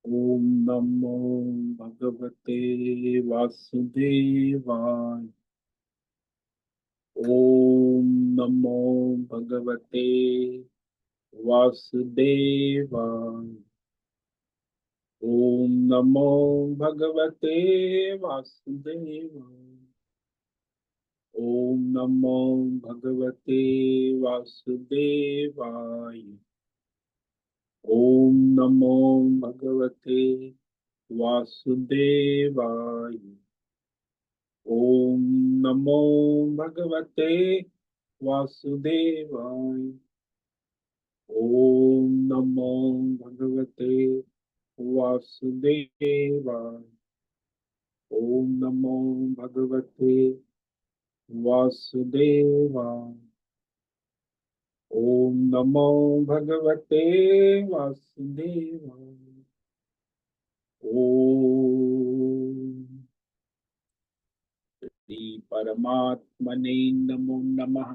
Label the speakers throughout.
Speaker 1: ओम नमो भगवते वासुदेवाय। ओम नमो भगवते वासुदेवाय। ओम नमो भगवते वासुदेवाय। ओम नमो भगवते वासुदेवाय। ओम नमो भगवते वासुदेवाय। ओम नमो भगवते वासुदेवाय। ओम नमो भगवते वासुदेवाय। ओम नमो भगवते वासुदेवाय। ओम नमो भगवते वासुदेवाय। ओम श्री परमात्मने नमो नमः।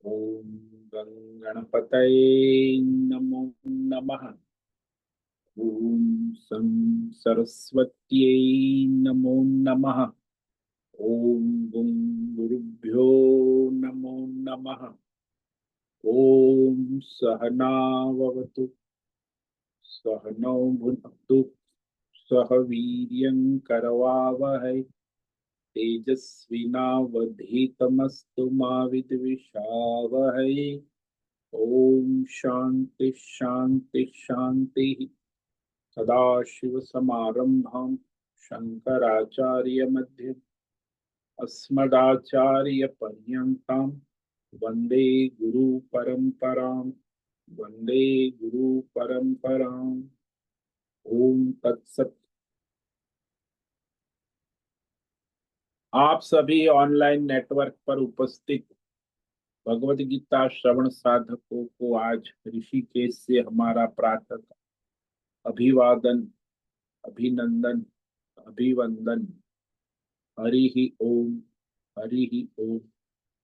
Speaker 1: ओम गणपतये नमो नमः। ओम सं सरस्वत्यै नमो नमः। ओम गुं गुरुभ्यो नमो नमः। ओम सहनाववतु सहनौ भुनक्तु सह वीर्यं करवावहै तेजस्विनावधीतमस्तु मा विद्विषावहै। ओम शांति शांति शांति। सदाशिवसमारम्भां शंकराचार्यमध्यमाम् अस्मदाचार्यपर्यन्तां वन्दे गुरुपरम्परां। वन्दे गुरुपरम्पराम्। ओम तत्सत। आप सभी ऑनलाइन नेटवर्क पर उपस्थित भगवत गीता श्रवण साधकों को आज ऋषिकेश से हमारा प्रातः अभिवादन, अभिनंदन, अभिवंदन। हरि ही ओम, हरि ही ओम,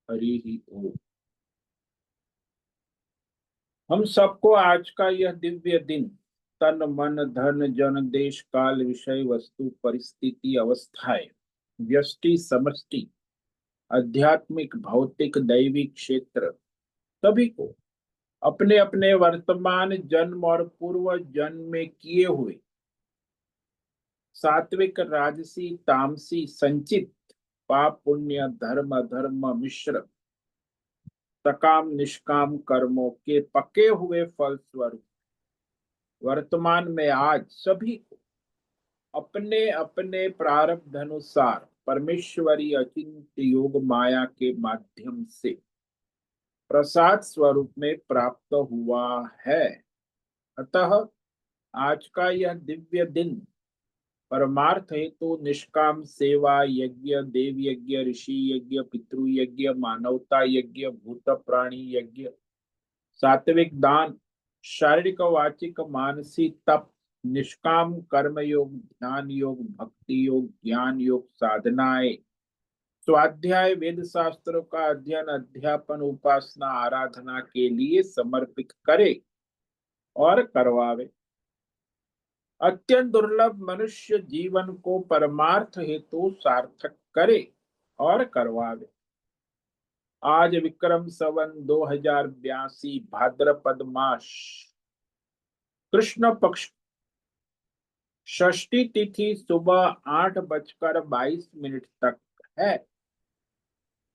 Speaker 1: हरि ही ओम। हम सबको आज का यह दिव्य दिन तन मन धन जन देश काल विषय वस्तु परिस्थिति अवस्थाएं व्यष्टि समष्टि आध्यात्मिक भौतिक दैविक क्षेत्र सभी को अपने अपने वर्तमान जन्म और पूर्व जन्म में किए हुए सात्विक राजसी तामसी संचित पाप पुण्य धर्म अधर्म मिश्र सकाम निष्काम कर्मों के पके हुए फल स्वरूप वर्तमान में आज सभी को अपने अपने प्रारब्ध अनुसार परमेश्वरी अचिंत्य योग माया के माध्यम से प्रसाद स्वरूप में प्राप्त हुआ है। अतः आज का यह दिव्य दिन परमार्थ हेतु निष्काम सेवा यज्ञ देव यज्ञ ऋषि यज्ञ पितृ यज्ञ मानवता यज्ञ भूत प्राणी यज्ञ सात्विक दान शारीरिक वाचिक मानसिक तप निष्काम कर्म योग ध्यान योग भक्ति योग ज्ञान योग साधनाएं स्वाध्याय वेद शास्त्रों का अध्ययन अध्यापन उपासना आराधना के लिए समर्पित करे और करवावे। अत्यंत दुर्लभ मनुष्य जीवन को परमार्थ हेतु सार्थक करे और करवावे। आज विक्रम संवत 2082 भाद्रपद मास कृष्ण पक्ष षष्ठी तिथि सुबह 8:22 तक है।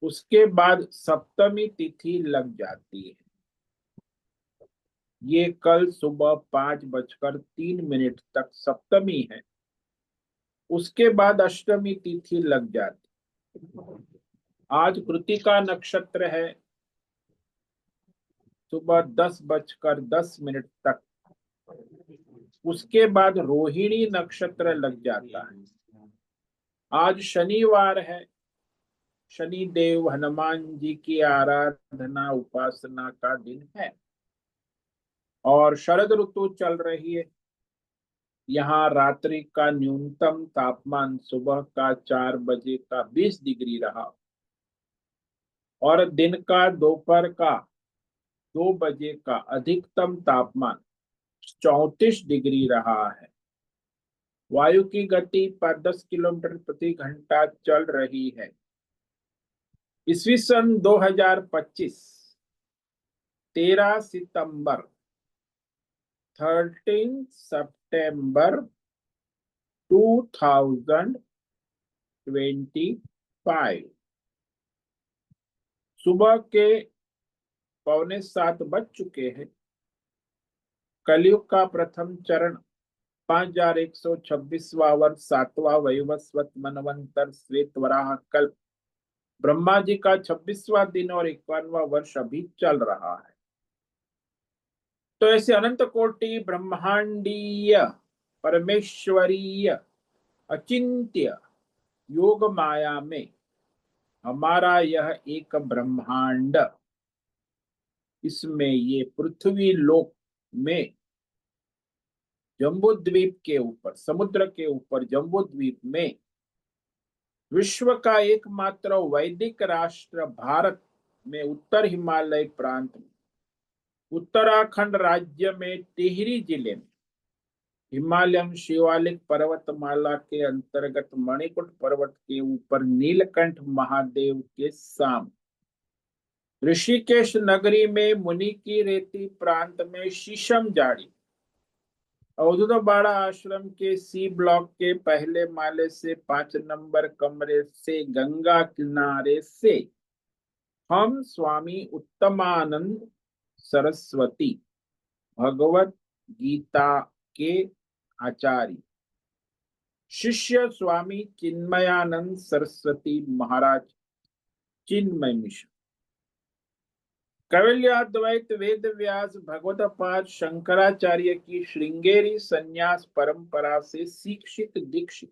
Speaker 1: उसके बाद सप्तमी तिथि लग जाती है। ये कल सुबह 5:03 तक सप्तमी है। उसके बाद अष्टमी तिथि लग जाती। आज कृतिका नक्षत्र है सुबह 10:10 तक। उसके बाद रोहिणी नक्षत्र लग जाता है। आज शनिवार है। शनि देव हनुमान जी की आराधना उपासना का दिन है और शरद ऋतु चल रही है। यहाँ रात्रि का न्यूनतम तापमान सुबह का 4 बजे का 20 डिग्री रहा और दिन का दोपहर का 2 बजे का अधिकतम तापमान 34 डिग्री रहा है। वायु की गति पर 10 किलोमीटर प्रति घंटा चल रही है। ईस्वी सन 2025 13 सितंबर 13 सितंबर 2025 सुबह के 6:45 बज चुके हैं। कलयुग का प्रथम चरण 5126वां वर्ष 7वां वैवस्वत मनवंतर श्वेत वराह कल्प ब्रह्मा जी का 26वां दिन और 51वां वर्ष अभी चल रहा है। तो ऐसे अनंत कोटि ब्रह्मांडीय परमेश्वरीय अचिंत्य योग माया में हमारा यह एक ब्रह्मांड, इसमें ये पृथ्वी लोक में जम्बू द्वीप के ऊपर, समुद्र के ऊपर जम्बू द्वीप में विश्व का एकमात्र वैदिक राष्ट्र भारत में उत्तर हिमालय प्रांत में उत्तराखंड राज्य में टिहरी जिले में हिमालयन शिवालिक पर्वतमाला के अंतर्गत मणिकुट पर्वत के ऊपर नीलकंठ महादेव के सामने ऋषिकेश नगरी में मुनि की रेती प्रांत में शीशम जाड़ी अवधूत बाड़ा आश्रम के सी ब्लॉक के पहले माले से 5 नंबर कमरे से गंगा किनारे से हम स्वामी उत्तमानंद सरस्वती भगवत गीता के आचार्य शिष्य स्वामी चिन्मयानंद सरस्वती महाराज चिन्मय मिशन कैवल्याद्वैत वेद व्यास भगवत पाद शंकराचार्य की श्रृंगेरी संन्यास परंपरा से शिक्षित दीक्षित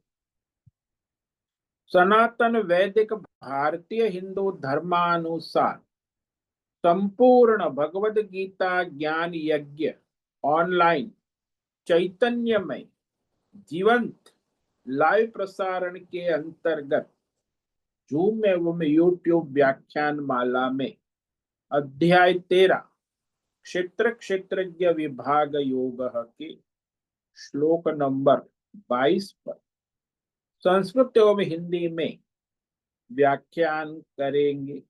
Speaker 1: सनातन वैदिक भारतीय हिंदू धर्मानुसार संपूर्ण भगवद गीता ज्ञान यज्ञ ऑनलाइन चैतन्यमय जीवंत लाइव प्रसारण के अंतर्गत जूम एवं यूट्यूब व्याख्यान माला में अध्याय 13 क्षेत्र क्षेत्रज्ञ विभाग योग के श्लोक नंबर 22 पर संस्कृत एवं हिंदी में व्याख्यान करेंगे।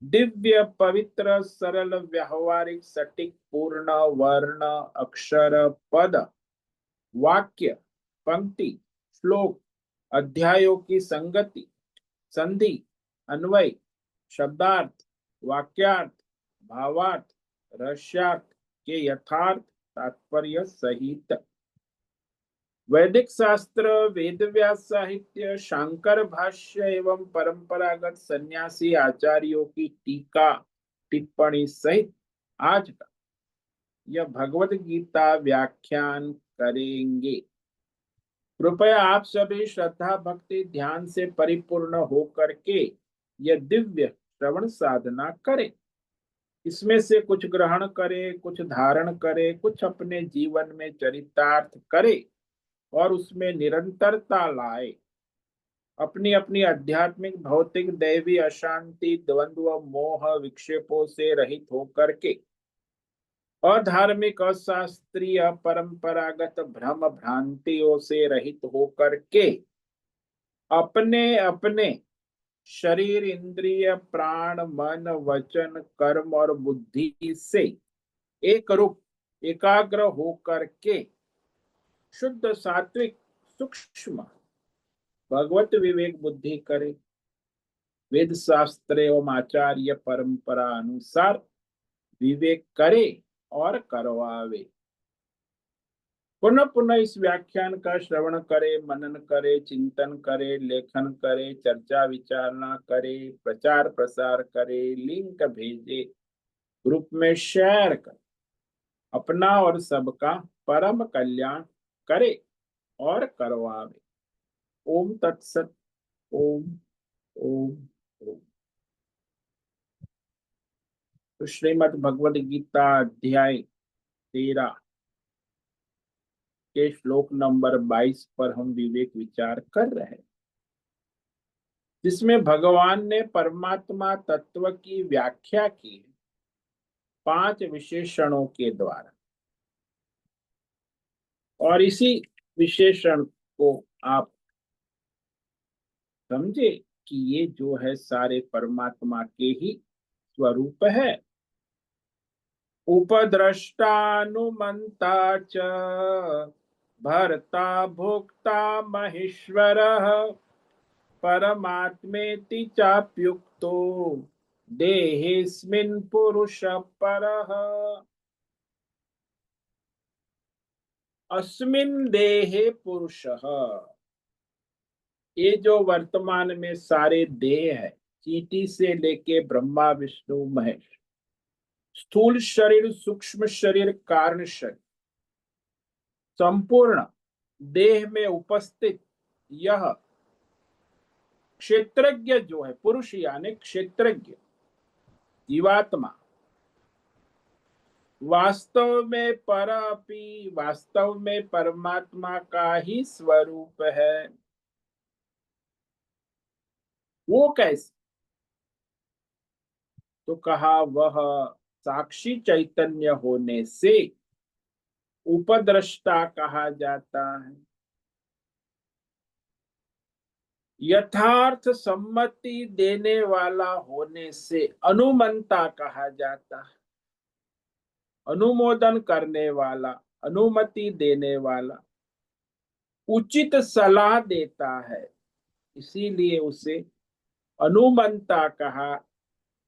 Speaker 1: दिव्य पवित्र सरल व्यावहारिक सटीक पूर्ण वर्ण अक्षर पद वाक्य पंक्ति श्लोक अध्यायों की संगति संधि अन्वय शब्दार्थ वाक्यार्थ भावार्थ रहस्यार्थ के यथार्थ तात्पर्य सहित वैदिक शास्त्र वेद व्यास साहित्य शांकर भाष्य एवं परंपरागत सन्यासी आचार्यों की टीका टिप्पणी सहित आज का यह भगवद गीता व्याख्यान करेंगे। कृपया आप सभी श्रद्धा भक्ति ध्यान से परिपूर्ण होकर के यह दिव्य श्रवण साधना करें। इसमें से कुछ ग्रहण करें, कुछ धारण करें, कुछ अपने जीवन में चरितार्थ करें और उसमें निरंतरता लाए। अपनी अपनी आध्यात्मिक भौतिक दैवी अशांति द्वंद्व मोह विक्षेपों से रहित होकर के अधार्मिक अशास्त्रीय परंपरागत भ्रम भ्रांतियों से रहित होकर के अपने अपने शरीर इंद्रिय प्राण मन वचन कर्म और बुद्धि से एक रूप एकाग्र होकर के शुद्ध सात्विक सूक्ष्म भगवत विवेक बुद्धि करे। वेद शास्त्र एवं आचार्य परंपरा अनुसार विवेक करे और करवावे। पुनः पुनः इस व्याख्यान का श्रवण करे, मनन करे, चिंतन करे, लेखन करे, चर्चा विचारणा करे, प्रचार प्रसार करे, लिंक भेजे, ग्रुप में शेयर करे, अपना और सबका परम कल्याण करे और करवावे। ओम तत्सत। ओम ओम ओम। तो श्रीमद् भगवद गीता अध्याय 13 के श्लोक नंबर 22 पर हम विवेक विचार कर रहे हैं, जिसमें भगवान ने परमात्मा तत्व की व्याख्या की 5 विशेषणों के द्वारा। और इसी विशेषण को आप समझे कि ये जो है सारे परमात्मा के ही स्वरूप है। उपद्रष्टानुमंता च भर्ता भोक्ता महेश्वरः परमात्मेति चाप्युक्तो देहेऽस्मिन् पुरुषः परः। अस्मिन् देहे पुरुषः, ये जो वर्तमान में सारे देह है, चींटी से लेके ब्रह्मा विष्णु महेश, स्थूल शरीर सूक्ष्म शरीर कारण शरीर, संपूर्ण देह में उपस्थित यह क्षेत्रज्ञ जो है पुरुष यानी क्षेत्रज्ञ जीवात्मा, वास्तव में परअपि वास्तव में परमात्मा का ही स्वरूप है। वो कैसे? तो कहा वह साक्षी चैतन्य होने से उपद्रष्टा कहा जाता है, यथार्थ सम्मति देने वाला होने से अनुमंता कहा जाता है, अनुमोदन करने वाला, अनुमति देने वाला, उचित सलाह देता है, इसीलिए उसे अनुमंता कहा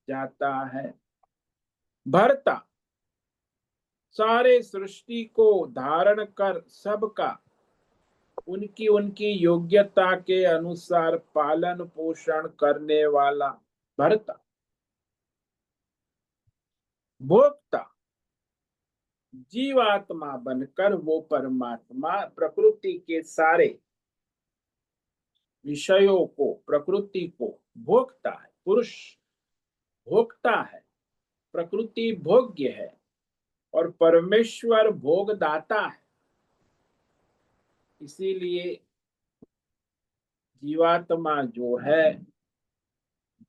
Speaker 1: जाता है। भर्ता, सारे सृष्टि को धारण कर सबका उनकी उनकी योग्यता के अनुसार पालन पोषण करने वाला भर्ता। भोक्ता, जीवात्मा बनकर वो परमात्मा प्रकृति के सारे विषयों को, प्रकृति को भोगता है। पुरुष भोगता है, प्रकृति भोग्य है और परमेश्वर भोगदाता है। इसीलिए जीवात्मा जो है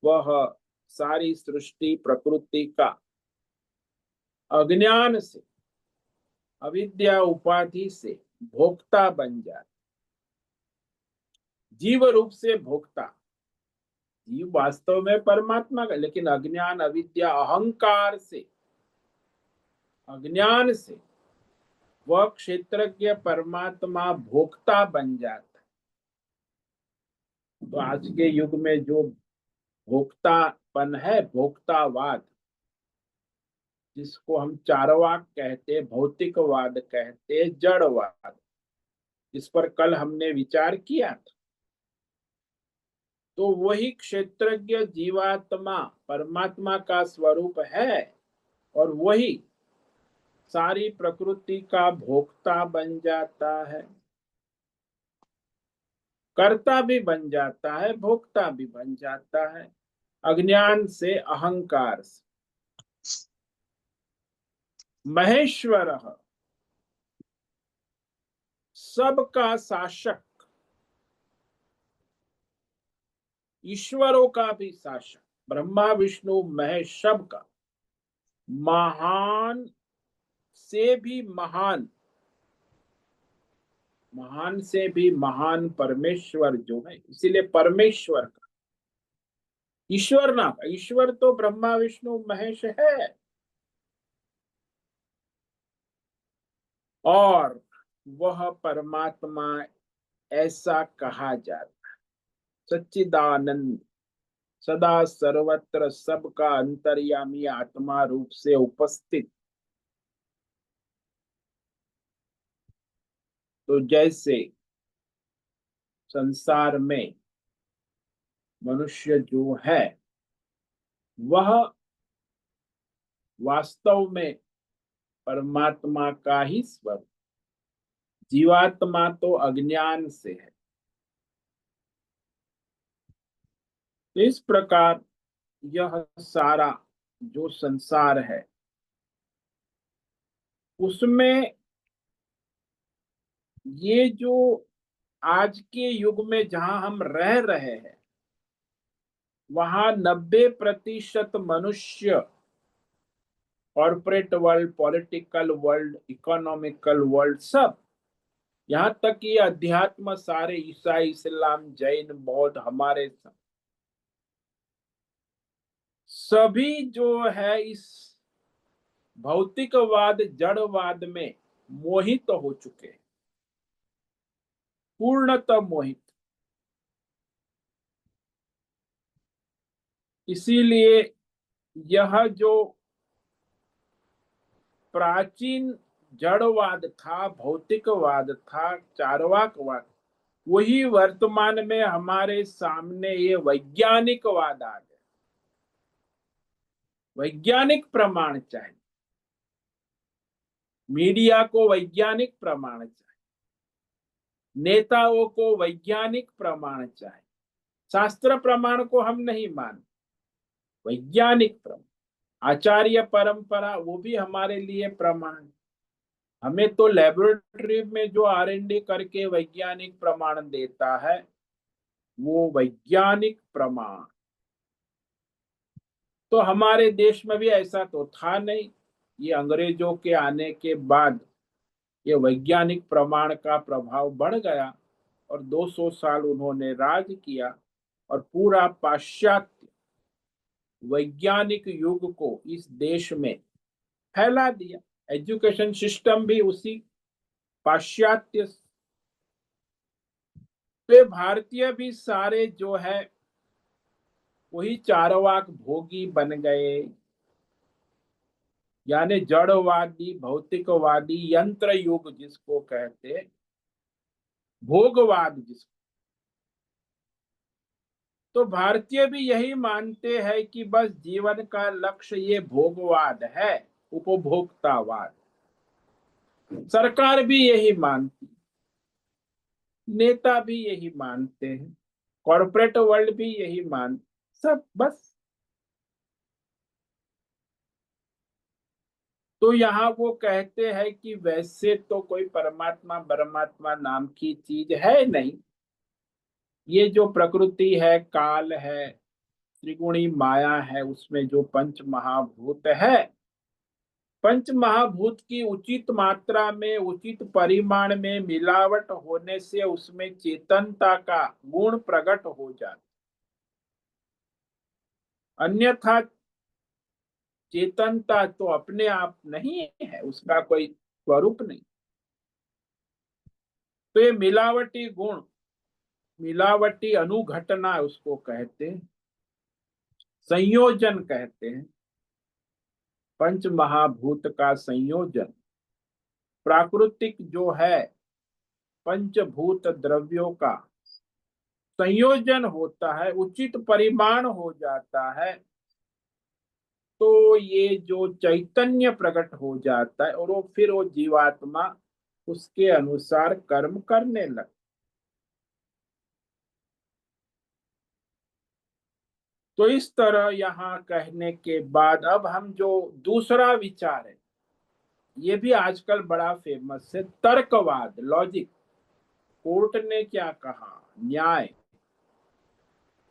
Speaker 1: वह सारी सृष्टि प्रकृति का अज्ञान से, अविद्या उपाधि से भोक्ता बन जाता, जीव रूप से भोक्ता। जीव वास्तव में परमात्मा का, लेकिन अज्ञान अविद्या अहंकार से, अज्ञान से वह क्षेत्रज्ञ परमात्मा भोक्ता बन जाता। तो आज के युग में जो भोक्तापन है, भोक्तावाद, जिसको हम चारवाक कहते, भौतिकवाद कहते, जड़वाद, इस पर कल हमने विचार किया था। तो वही क्षेत्रज्ञ जीवात्मा परमात्मा का स्वरूप है और वही सारी प्रकृति का भोक्ता बन जाता है, कर्ता भी बन जाता है, भोक्ता भी बन जाता है, अज्ञान से, अहंकार से। महेश्वर, सबका शासक, ईश्वरों का भी शासक, ब्रह्मा विष्णु महेश सबका, महान से भी महान, महान से भी महान परमेश्वर जो है, इसीलिए परमेश्वर का, ईश्वर ना, ईश्वर तो ब्रह्मा विष्णु महेश है। और वह परमात्मा ऐसा कहा जाता है, सच्चिदानंद, सदा सर्वत्र सबका अंतर्यामी आत्मा रूप से उपस्थित। तो जैसे संसार में मनुष्य जो है वह वास्तव में परमात्मा का ही स्वरूप, जीवात्मा तो अज्ञान से है। तो इस प्रकार यह सारा जो संसार है उसमें ये जो आज के युग में जहां हम रह रहे हैं वहां 90% मनुष्य, corporate world, political world, economical world, सब यहाँ तक कि अध्यात्म सारे ईसाई, इस्लाम, जैन, बौद्ध, हमारे सभी जो है इस भौतिकवाद, जड़वाद में मोहित हो चुके हैं, पूर्णतः मोहित। इसीलिए यह जो प्राचीन जड़वाद था, भौतिकवाद था, चार्वाकवाद, वही वर्तमान में हमारे सामने ये वैज्ञानिकवाद आ गया। वैज्ञानिक प्रमाण चाहिए, मीडिया को वैज्ञानिक प्रमाण चाहिए, नेताओं को वैज्ञानिक प्रमाण चाहिए। शास्त्र प्रमाण को हम नहीं मानते, वैज्ञानिक प्रमाण, आचार्य परंपरा, वो भी हमारे लिए प्रमाण। हमें तो लेबोरेटरी में जो R&D करके वैज्ञानिक प्रमाण देता है, वो वैज्ञानिक प्रमाण। तो हमारे देश में भी ऐसा तो था नहीं। ये अंग्रेजों के आने के बाद ये वैज्ञानिक प्रमाण का प्रभाव बढ़ गया और 200 साल उन्होंने राज किया और पूरा पाश्चात्य वैज्ञानिक युग को इस देश में फैला दिया। एजुकेशन सिस्टम भी उसी पाश्चात्य। तो भारतीय भी सारे जो है वही चारवाक भोगी बन गए, यानी जड़वादी, भौतिकवादी, यंत्र युग जिसको कहते, भोगवाद जिसको। तो भारतीय भी यही मानते हैं कि बस जीवन का लक्ष्य ये भोगवाद है, उपभोक्तावाद। सरकार भी यही मानती, नेता भी यही मानते हैं, कॉरपोरेट वर्ल्ड भी यही मान, सब बस। तो यहाँ वो कहते हैं कि वैसे तो कोई परमात्मा परमात्मा नाम की चीज है नहीं। ये जो प्रकृति है, काल है, त्रिगुणी माया है, उसमें जो पंच महाभूत है, पंच महाभूत की उचित मात्रा में, उचित परिमाण में मिलावट होने से उसमें चेतनता का गुण प्रकट हो जाता। अन्यथा चेतनता तो अपने आप नहीं है, उसका कोई स्वरूप नहीं। तो ये मिलावटी गुण, मिलावटी अनुघटना उसको कहते हैं, संयोजन कहते हैं। पंच महाभूत का संयोजन, प्राकृतिक जो है पंचभूत द्रव्यों का संयोजन होता है, उचित परिमाण हो जाता है, तो ये जो चैतन्य प्रकट हो जाता है और वो फिर वो जीवात्मा उसके अनुसार कर्म करने लगता। तो इस तरह यहाँ कहने के बाद अब हम जो दूसरा विचार है, ये भी आजकल बड़ा फेमस है, तर्कवाद, लॉजिक। कोर्ट ने क्या कहा, न्याय,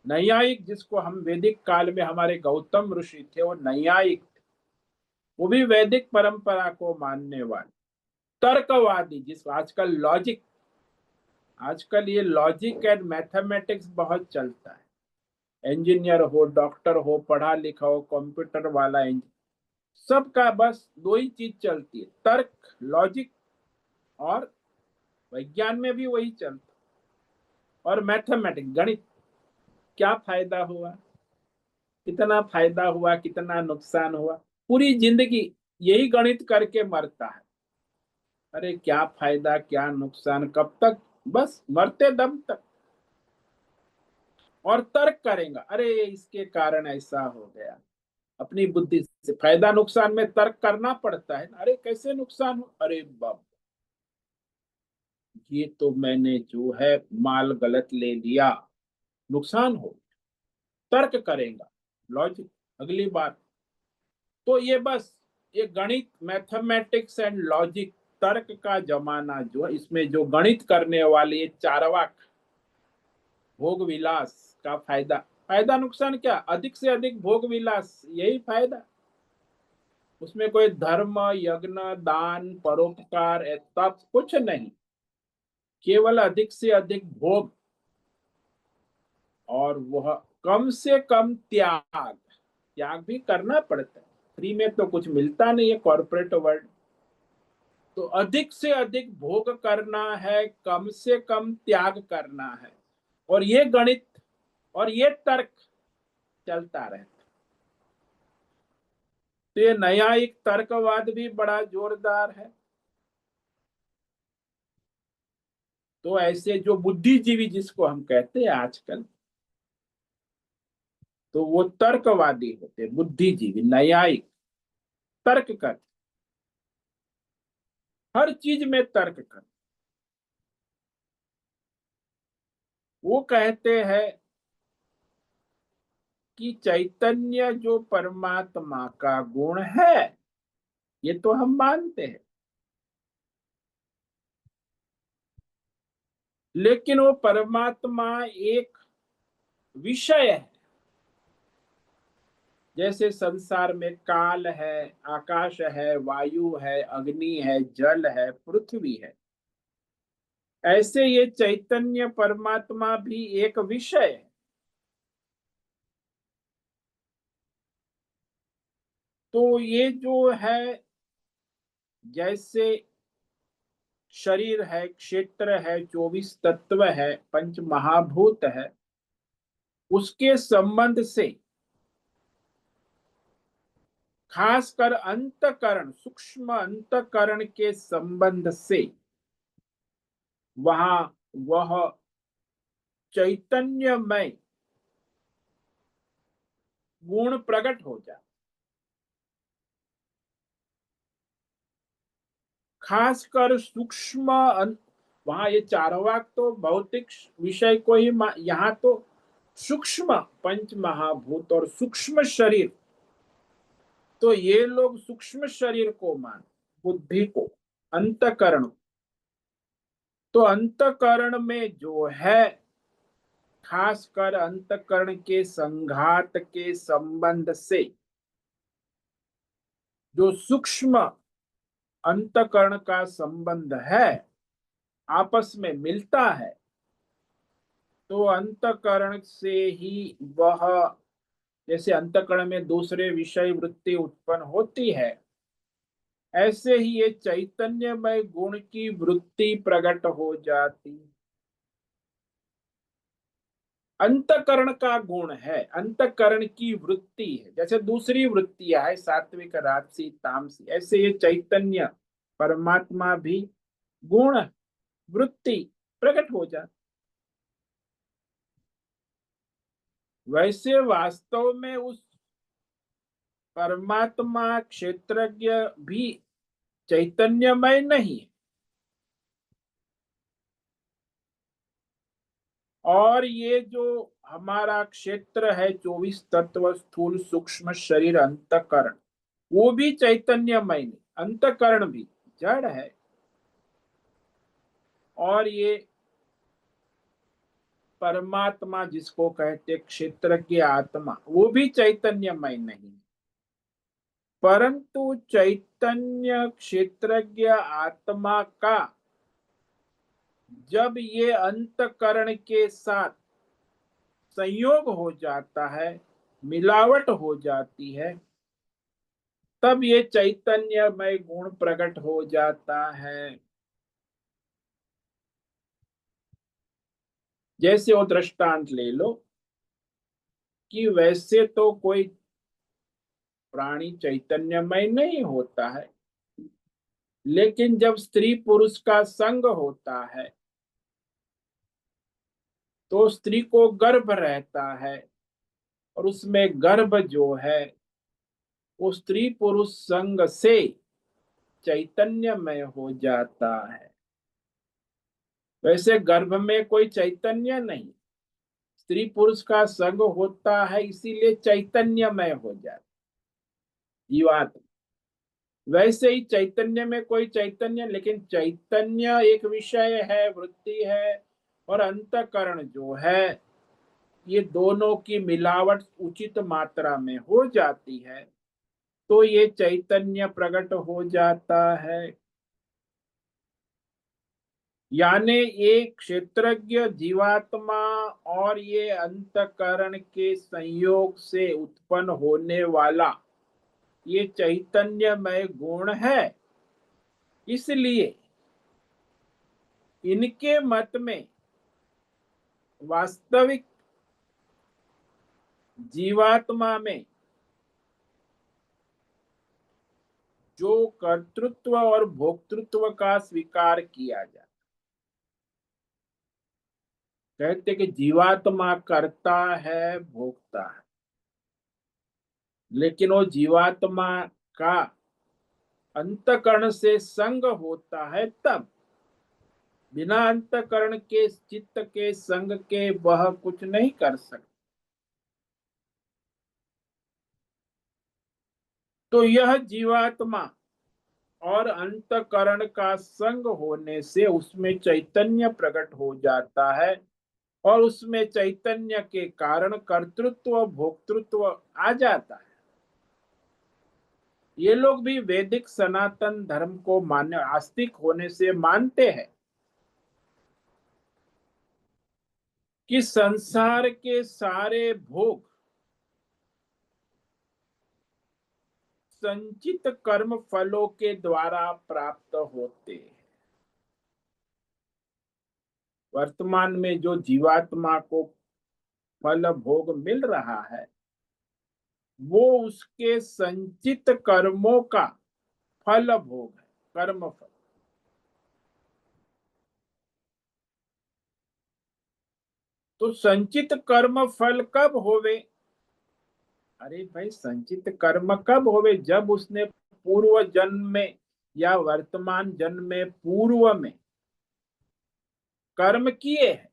Speaker 1: नैयायिक, जिसको हम वैदिक काल में हमारे गौतम ऋषि थे वो नैयायिक थे, वो भी वैदिक परंपरा को मानने वाले। तर्कवादी, जिस आजकल लॉजिक, आजकल ये लॉजिक एंड मैथमेटिक्स बहुत चलता है। इंजीनियर हो, डॉक्टर हो, पढ़ा लिखा हो, कंप्यूटर वाला इंजीनियर, सबका बस दो ही चीज चलती है, तर्क, लॉजिक। और विज्ञान में भी वही चलता, और मैथमेटिक्स, गणित। क्या फायदा हुआ, कितना फायदा हुआ, कितना नुकसान हुआ, पूरी जिंदगी यही गणित करके मरता है। अरे क्या फायदा, क्या नुकसान, कब तक, बस मरते दम तक। और तर्क करेगा, अरे इसके कारण ऐसा हो गया, अपनी बुद्धि से। फायदा नुकसान में तर्क करना पड़ता है, अरे कैसे नुकसान हो, अरे बाप, ये तो मैंने जो है माल गलत ले लिया, नुकसान हो। तर्क करेगा, लॉजिक, अगली बात। तो ये बस ये गणित, मैथमेटिक्स एंड लॉजिक, तर्क का जमाना जो है, इसमें जो गणित करने वाले ये चारवाक, भोग विलास का फायदा, फायदा नुकसान क्या, अधिक से अधिक भोग विलास, यही फायदा। उसमें कोई धर्म, यज्ञ, दान, परोपकार, तप कुछ नहीं। केवल अधिक से अधिक भोग और वह कम से कम त्याग। त्याग भी करना पड़ता है, फ्री में तो कुछ मिलता नहीं है कॉर्पोरेट वर्ल्ड। तो अधिक से अधिक भोग करना है, कम से कम त्याग करना है। और ये गणित और ये तर्क चलता रहता। तो ये नया एक तर्कवाद भी बड़ा जोरदार है। तो ऐसे जो बुद्धिजीवी जिसको हम कहते हैं आजकल, तो वो तर्कवादी होते, बुद्धिजीवी, न्यायिक, तर्क कर, हर चीज में तर्क कर। वो कहते हैं कि चैतन्य जो परमात्मा का गुण है, ये तो हम मानते हैं, लेकिन वो परमात्मा एक विषय है। जैसे संसार में काल है, आकाश है, वायु है, अग्नि है, जल है, पृथ्वी है, ऐसे ये चैतन्य परमात्मा भी एक विषय है। तो ये जो है, जैसे शरीर है, क्षेत्र है, 24 तत्व है, पंच महाभूत है, उसके संबंध से, खासकर अंतकरण, सूक्ष्म अंतकरण के संबंध से, वहां वह चैतन्यमय गुण प्रकट हो जाए। खासकर सूक्ष्म वहां ये चारवाक तो भौतिक विषय को ही यहाँ तो सूक्ष्म पंच महाभूत और सूक्ष्म शरीर, तो ये लोग सूक्ष्म शरीर को मान, बुद्धि को, अंतकरण। तो अंतकरण में जो है, खासकर अंतकरण के संघात के संबंध से, जो सूक्ष्म अंतकरण का संबंध है, आपस में मिलता है, तो अंतकरण से ही वह, जैसे अंतकरण में दूसरे विषय वृत्ति उत्पन्न होती है, ऐसे ही ये चैतन्यमय गुण की वृत्ति प्रकट हो जाती। अंतकरण का गुण है, अंतकरण की वृत्ति है। जैसे दूसरी वृत्तियां है, सात्विक, राजसी, तामसी, ऐसे ये चैतन्य परमात्मा भी गुण, वृत्ति प्रकट हो जाती। वैसे वास्तव में उस परमात्मा क्षेत्रज्ञ भी चैतन्यमय नहीं है। और ये जो हमारा क्षेत्र है, 24 तत्व, स्थूल, सूक्ष्म शरीर, अंतकरण, वो भी चैतन्यमय नहीं, अंतकरण भी जड़ है। और ये परमात्मा जिसको कहते क्षेत्रज्ञ आत्मा, वो भी चैतन्यमय नहीं, परंतु चैतन्य क्षेत्रज्ञ आत्मा का जब ये अंतकरण के साथ संयोग हो जाता है, मिलावट हो जाती है, तब ये चैतन्यमय गुण प्रकट हो जाता है। जैसे वो दृष्टांत ले लो कि वैसे तो कोई प्राणी चैतन्यमय नहीं होता है, लेकिन जब स्त्री पुरुष का संग होता है, तो स्त्री को गर्भ रहता है, और उसमें गर्भ जो है, वो स्त्री पुरुष संग से चैतन्यमय हो जाता है। वैसे गर्भ में कोई चैतन्य नहीं, स्त्री पुरुष का संग होता है, इसीलिए चैतन्यमय हो जाता जीवात्मा। वैसे ही चैतन्य में कोई चैतन्य, लेकिन चैतन्य एक विषय है, वृत्ति है, और अंतकरण जो है, ये दोनों की मिलावट उचित मात्रा में हो जाती है, तो ये चैतन्य प्रकट हो जाता है। यानी ये क्षेत्रज्ञ जीवात्मा और ये अंतकरण के संयोग से उत्पन्न होने वाला ये चैतन्यमय गुण है। इसलिए इनके मत में वास्तविक जीवात्मा में जो कर्तृत्व और भोक्तृत्व का स्वीकार किया जाए, कहते कि जीवात्मा करता है, भोगता है, लेकिन वो जीवात्मा का अंतकरण से संग होता है तब। बिना अंतकरण के चित्त के संग के वह कुछ नहीं कर सकता। तो यह जीवात्मा और अंतकरण का संग होने से उसमें चैतन्य प्रकट हो जाता है और उसमें चैतन्य के कारण कर्तृत्व भोक्तृत्व आ जाता है। ये लोग भी वैदिक सनातन धर्म को मान्य आस्तिक होने से मानते हैं कि संसार के सारे भोग संचित कर्म फलों के द्वारा प्राप्त होते हैं। वर्तमान में जो जीवात्मा को फल भोग मिल रहा है वो उसके संचित कर्मों का फल भोग है, कर्म फल। तो संचित कर्म फल कब होवे? अरे भाई, संचित कर्म कब होवे? जब उसने पूर्व जन्म में या वर्तमान जन्म में पूर्व में कर्म किए हैं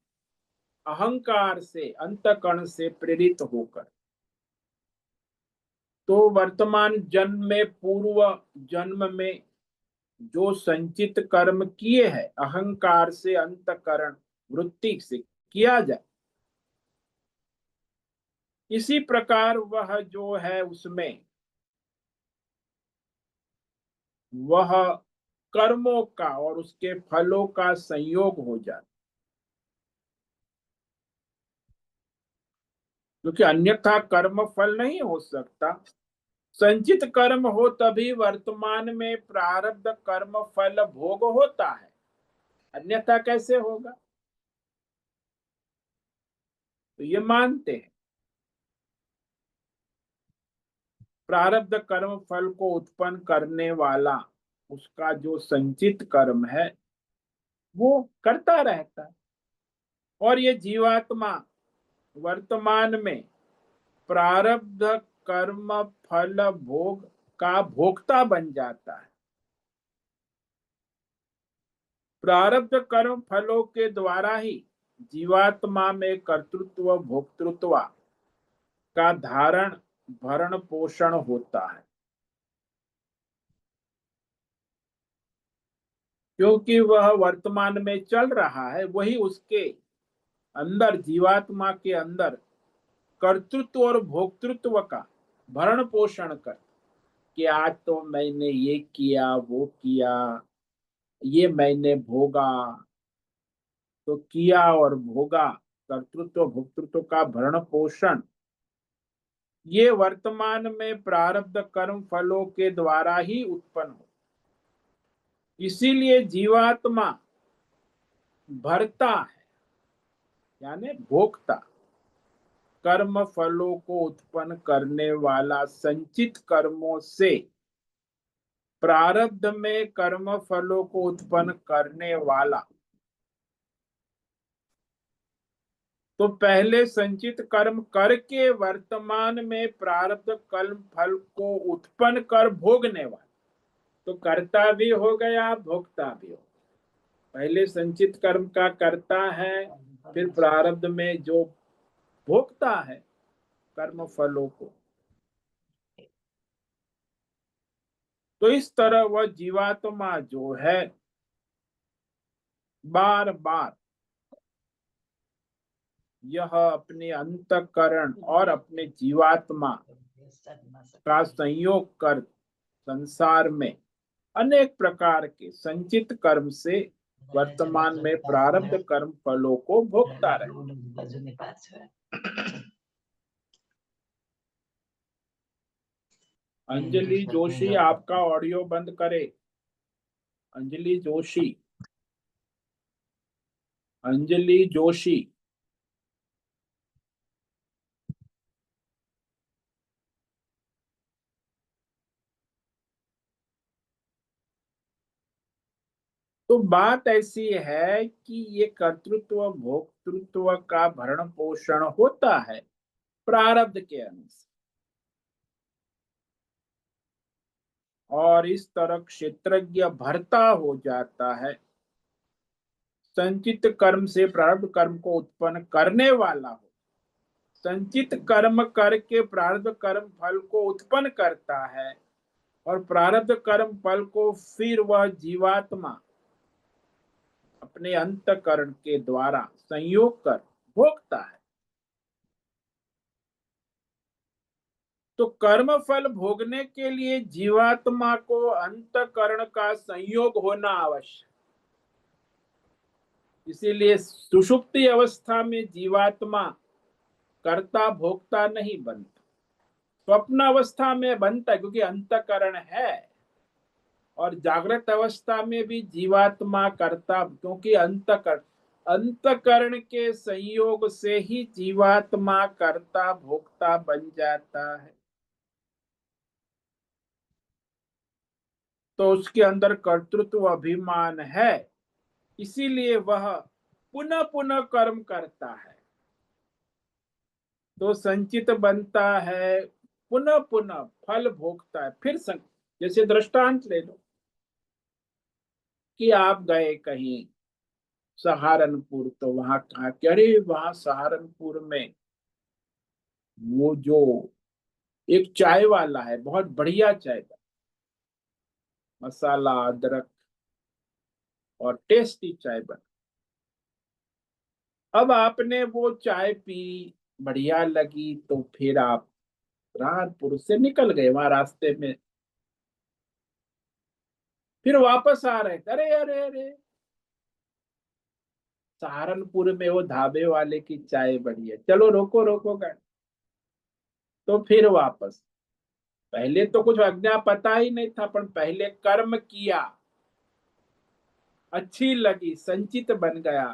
Speaker 1: अहंकार से अंतकरण से प्रेरित होकर, तो वर्तमान जन्म में पूर्व जन्म में जो संचित कर्म किए हैं अहंकार से अंतकरण वृत्ति से किया जाए, इसी प्रकार वह जो है उसमें वह कर्मों का और उसके फलों का संयोग हो जाता, क्योंकि अन्यथा कर्म फल नहीं हो सकता। संचित कर्म हो तभी वर्तमान में प्रारब्ध कर्म फल भोग होता है, अन्यथा कैसे होगा? तो ये मानते हैं प्रारब्ध कर्म फल को उत्पन्न करने वाला उसका जो संचित कर्म है वो करता रहता है और ये जीवात्मा वर्तमान में प्रारब्ध कर्म फल भोग का भोक्ता बन जाता है। प्रारब्ध कर्म फलों के द्वारा ही जीवात्मा में कर्तृत्व भोक्तृत्व का धारण भरण पोषण होता है, क्योंकि वह वर्तमान में चल रहा है वही उसके अंदर जीवात्मा के अंदर कर्तृत्व और भोक्तृत्व का भरण पोषण कर कि आज तो मैंने ये किया वो किया, ये मैंने भोगा, तो किया और भोगा कर्तृत्व भोक्तृत्व का भरण पोषण ये वर्तमान में प्रारब्ध कर्म फलों के द्वारा ही उत्पन्न हो। इसीलिए जीवात्मा भरता है यानी भोक्ता कर्म फलों को उत्पन्न करने वाला संचित कर्मों से प्रारब्ध में कर्म फलों को उत्पन्न करने वाला। तो पहले संचित कर्म करके वर्तमान में प्रारब्ध कर्म फल को उत्पन्न कर भोगने वाला, तो कर्ता भी हो गया भोक्ता भी हो। पहले संचित कर्म का करता है फिर प्रारब्ध में जो भोगता है कर्म फलों को। तो इस तरह वह जीवात्मा जो है बार बार यह अपने अंतःकरण और अपने जीवात्मा का संयोग कर संसार में अनेक प्रकार के संचित कर्म से वर्तमान में प्रारब्ध कर्म फलों को भोगता रहे। अंजलि जोशी, आपका ऑडियो बंद करे। अंजलि जोशी, अंजलि जोशी। तो बात ऐसी है कि ये कर्तृत्व भोक्तृत्व का भरण पोषण होता है प्रारब्ध के अनुसार, और इस तरह क्षेत्रज्ञ भरता हो जाता है। संचित कर्म से प्रारब्ध कर्म को उत्पन्न करने वाला हो, संचित कर्म करके प्रारब्ध कर्म फल को उत्पन्न करता है, और प्रारब्ध कर्म फल को फिर वह जीवात्मा अपने अंतःकरण के द्वारा संयोग कर भोगता है। तो कर्म फल भोगने के लिए जीवात्मा को अंतःकरण का संयोग होना आवश्यक। इसीलिए सुषुप्ति अवस्था में जीवात्मा कर्ता भोक्ता नहीं बनता, स्वप्न अवस्था में बनता है क्योंकि अंतःकरण है, और जागृत अवस्था में भी जीवात्मा कर्ता, क्योंकि अंतःकरण के संयोग से ही जीवात्मा कर्ता भोक्ता बन जाता है। तो उसके अंदर कर्तृत्व अभिमान है, इसीलिए वह पुनः पुनः कर्म करता है। तो संचित बनता है, पुनः पुनः फल भोगता है। फिर जैसे दृष्टांत ले लो कि आप गए कहीं सहारनपुर, तो वहां कहा कि अरे वहां सहारनपुर में वो जो एक चाय वाला है, बहुत बढ़िया चाय का मसाला अदरक और टेस्टी चाय बना। अब आपने वो चाय पी, बढ़िया लगी, तो फिर आप सहारनपुर से निकल गए। वहां रास्ते में फिर वापस आ रहे थे, अरे अरे अरे सहारनपुर में वो ढाबे वाले की चाय बढ़िया, चलो रोको रोको कर। तो फिर वापस, पहले तो कुछ अज्ञा पता ही नहीं था, पर पहले कर्म किया, अच्छी लगी, संचित बन गया,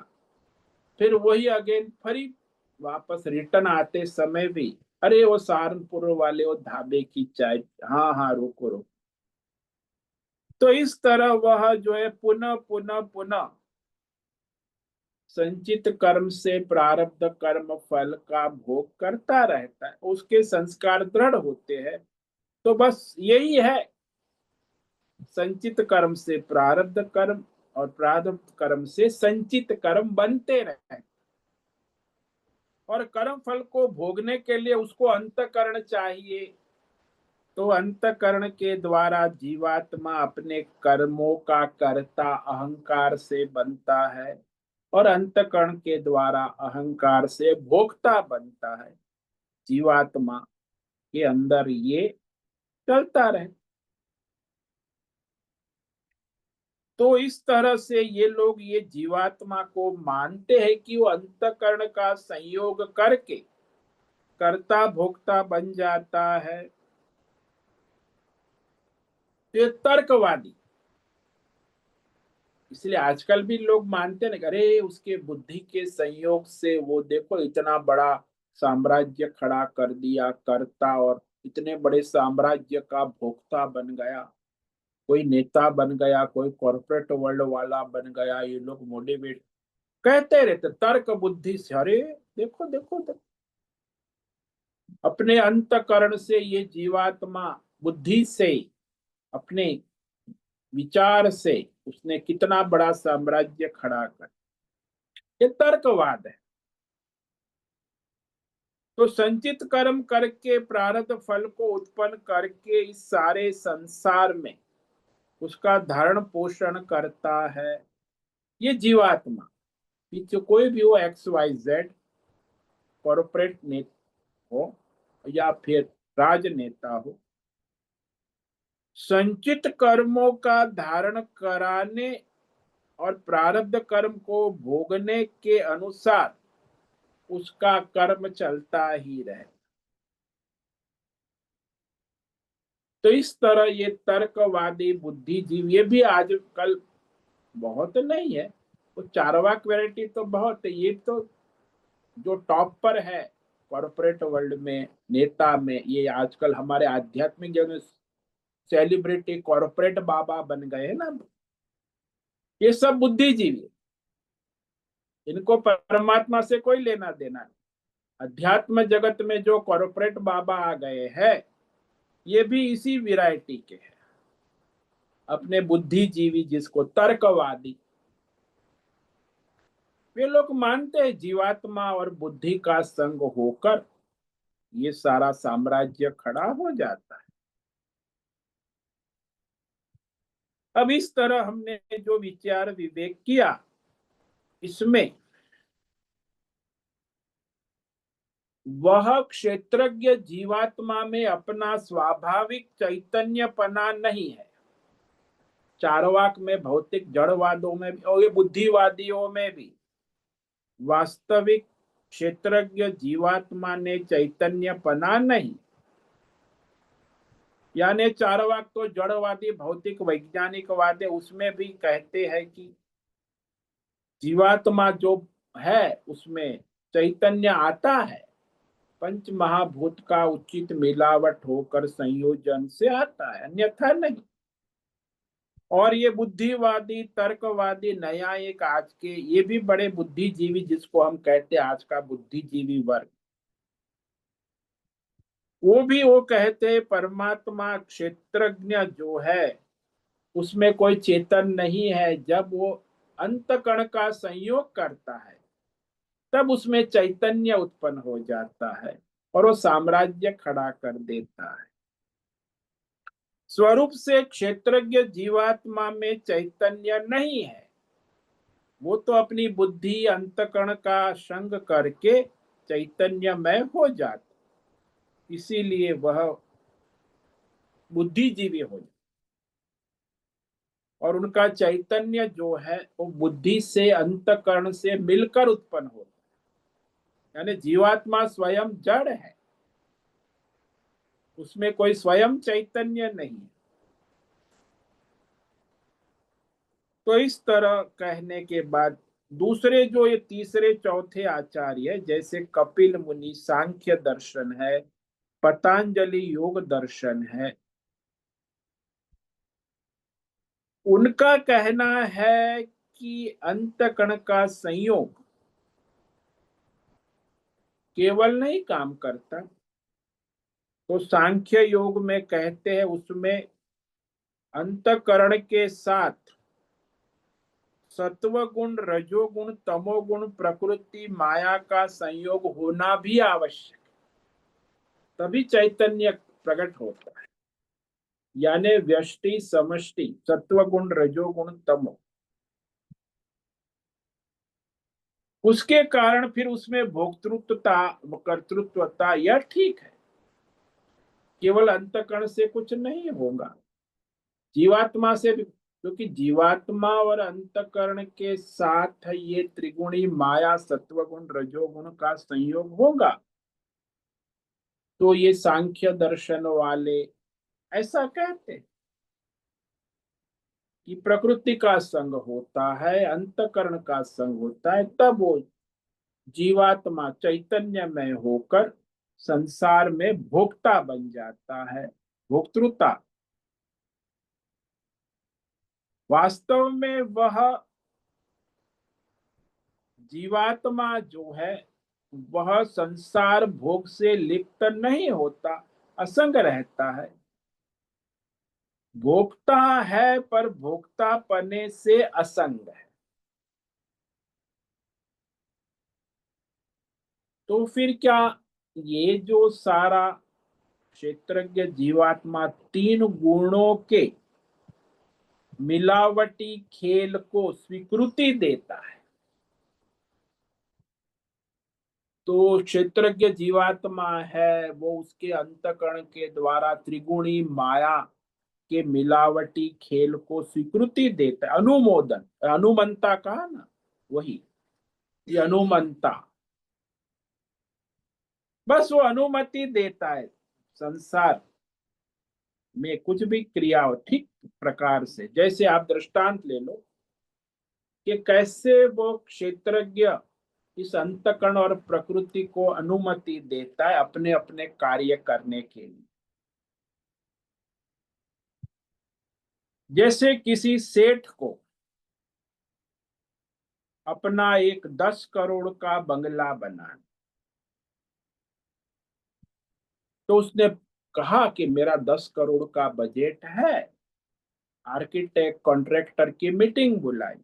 Speaker 1: फिर वही अगेन फिर वापस रिटर्न आते समय भी, अरे वो सहारनपुर वाले वो ढाबे की चाय, हाँ हाँ रोको रोको। तो इस तरह वह जो है पुनः पुनः पुनः संचित कर्म से प्रारब्ध कर्म फल का भोग करता रहता है, उसके संस्कार दृढ़ होते हैं। तो बस यही है, संचित कर्म से प्रारब्ध कर्म और प्रारब्ध कर्म से संचित कर्म बनते रहे, और कर्म फल को भोगने के लिए उसको अंतःकरण चाहिए। तो अंतःकरण के द्वारा जीवात्मा अपने कर्मों का कर्ता अहंकार से बनता है, और अंतःकरण के द्वारा अहंकार से भोक्ता बनता है। जीवात्मा के अंदर ये चलता रहे। तो इस तरह से ये लोग ये जीवात्मा को मानते हैं कि वो अंतःकरण का संयोग करके कर्ता भोक्ता बन जाता है। तो ये तर्कवादी, इसलिए आजकल भी लोग मानते हैं, अरे उसके बुद्धि के संयोग से वो देखो इतना बड़ा साम्राज्य खड़ा कर दिया, कर्ता, और इतने बड़े साम्राज्य का भोक्ता बन गया, कोई नेता बन गया, कोई कॉर्पोरेट वर्ल्ड वाला बन गया। ये लोग मोटिवेट कहते रहते तर्क बुद्धि से, अरे देखो देखो देखो, अपने अंतःकरण से ये जीवात्मा बुद्धि से, अपने विचार से उसने कितना बड़ा साम्राज्य खड़ा कर, ये तर्कवाद है। तो संचित कर्म करके प्रारब्ध फल को उत्पन्न करके इस सारे संसार में उसका धारण पोषण करता है ये जीवात्मा। पीछे कोई भी हो, एक्स वाई जेड, कॉर्पोरेट नेता हो या फिर राजनेता हो, संचित कर्मों का धारण कराने और प्रारब्ध कर्म को भोगने के अनुसार उसका कर्म चलता ही रहे। तो इस तरह ये तर्कवादी बुद्धिजीवी, ये भी आजकल बहुत नहीं है, वो चारवाक वैरायटी तो बहुत है। ये तो जो टॉप पर है कॉरपोरेट वर्ल्ड में, नेता में, ये आजकल हमारे आध्यात्मिक जगत में सेलिब्रिटी कॉरपोरेट बाबा बन गए हैं ना, ये सब बुद्धिजीवी है। इनको परमात्मा से कोई लेना देना नहीं। अध्यात्म जगत में जो कॉरपोरेट बाबा आ गए हैं, ये भी इसी वैरायटी के हैं, अपने बुद्धिजीवी, जिसको तर्कवादी। वे लोग मानते हैं जीवात्मा और बुद्धि का संग होकर ये सारा साम्राज्य खड़ा हो जाता है। अब इस तरह हमने जो विचार विवेक किया, इसमें वह क्षेत्रज्ञ जीवात्मा में अपना स्वाभाविक चैतन्यपना नहीं है। चारवाक में, भौतिक जड़वादों में भी और ये बुद्धिवादियों में भी वास्तविक क्षेत्रज्ञ जीवात्मा ने चैतन्यपना नहीं। यानी चारवाक तो जड़वादी भौतिक वैज्ञानिकवादी, उसमें भी कहते हैं कि जीवात्मा जो है उसमें चैतन्य आता है, पंच महाभूत का उचित मिलावट होकर संयोजन से आता है, अन्यथा नहीं। और ये बुद्धिवादी तर्कवादी न्यायिक आज के, ये भी बड़े बुद्धिजीवी, जिसको हम कहते हैं आज का बुद्धिजीवी वर्ग, वो कहते हैं परमात्मा क्षेत्रज्ञ जो है उसमें कोई चेतन नहीं है। जब वो अंतकण का संयोग करता है तब उसमें चैतन्य उत्पन्न हो जाता है और वो साम्राज्य खड़ा कर देता है। स्वरूप से क्षेत्रज्ञ जीवात्मा में चैतन्य नहीं है, वो तो अपनी बुद्धि अंतकण का संग करके चैतन्यमय हो जाता, इसीलिए वह बुद्धिजीवी हो जाता। और उनका चैतन्य जो है वो बुद्धि से अंतकरण से मिलकर उत्पन्न होता है। यानी जीवात्मा स्वयं जड़ है, उसमें कोई स्वयं चैतन्य नहीं। तो इस तरह कहने के बाद दूसरे जो ये तीसरे चौथे आचार्य, जैसे कपिल मुनि सांख्य दर्शन है, पतंजलि योग दर्शन है, उनका कहना है कि अंतकण का संयोग केवल नहीं काम करता। तो सांख्य योग में कहते हैं उसमें अंतकरण के साथ सत्व गुण, रजोगुण, तमोगुण, प्रकृति, माया का संयोग होना भी आवश्यक, तभी चैतन्य प्रकट होता है। यानी व्यष्टि समष्टि, सत्व गुण, रजोगुण, तमो, उसके कारण फिर उसमें भोक्तृत्वता कर्तृत्वता, यह ठीक है। केवल अंतकरण से कुछ नहीं होगा, जीवात्मा से भी, क्योंकि जीवात्मा और अंतकरण के साथ ये त्रिगुणी माया सत्वगुण रजोगुण का संयोग होगा। तो ये सांख्य दर्शन वाले ऐसा कहते हैं कि प्रकृति का संग होता है, अंतकरण का संग होता है, तब वो जीवात्मा चैतन्यमय होकर संसार में भोक्ता बन जाता है, भोक्तृता। वास्तव में वह जीवात्मा जो है वह संसार भोग से लिप्त नहीं होता, असंग रहता है, भोक्ता है पर भोक्ता पने से असंग है। तो फिर क्या ये जो सारा क्षेत्रज्ञ जीवात्मा तीन गुणों के मिलावटी खेल को स्वीकृति देता है, तो क्षेत्रज्ञ जीवात्मा है वो उसके अंतकरण के द्वारा त्रिगुणी माया के मिलावटी खेल को स्वीकृति देता है। अनुमोदन, अनुमंता कहा ना, वही ये अनुमंता, बस वो अनुमति देता है संसार में कुछ भी क्रिया हो ठीक प्रकार से। जैसे आप दृष्टांत ले लो कि कैसे वो क्षेत्रज्ञ इस अंतकण और प्रकृति को अनुमति देता है अपने अपने कार्य करने के लिए। जैसे किसी सेठ को अपना एक 10 करोड़ का बंगला बनाना, तो उसने कहा कि मेरा 10 करोड़ का बजट है। आर्किटेक्ट कॉन्ट्रैक्टर की मीटिंग बुलाई,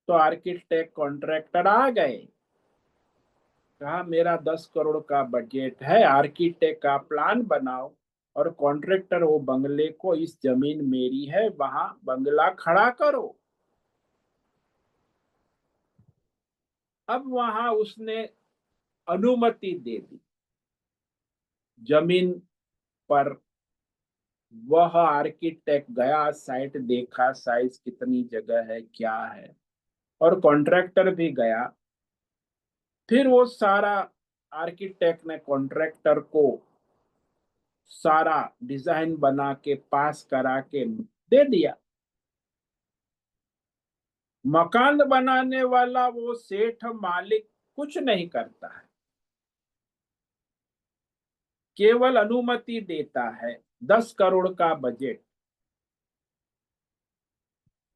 Speaker 1: तो आर्किटेक्ट कॉन्ट्रैक्टर आ गए, कहा मेरा 10 करोड़ का बजट है, आर्किटेक्ट का प्लान बनाओ और कॉन्ट्रैक्टर वो बंगले को, इस जमीन मेरी है वहां बंगला खड़ा करो। अब वहां उसने अनुमति दे दी जमीन पर। वह आर्किटेक्ट गया, साइट देखा, साइज कितनी जगह है क्या है, और कॉन्ट्रैक्टर भी गया। फिर वो सारा आर्किटेक्ट ने कॉन्ट्रैक्टर को सारा डिजाइन बना के पास करा के दे दिया। मकान बनाने वाला वो सेठ मालिक कुछ नहीं करता है, केवल अनुमति देता है। 10 करोड़ का बजट।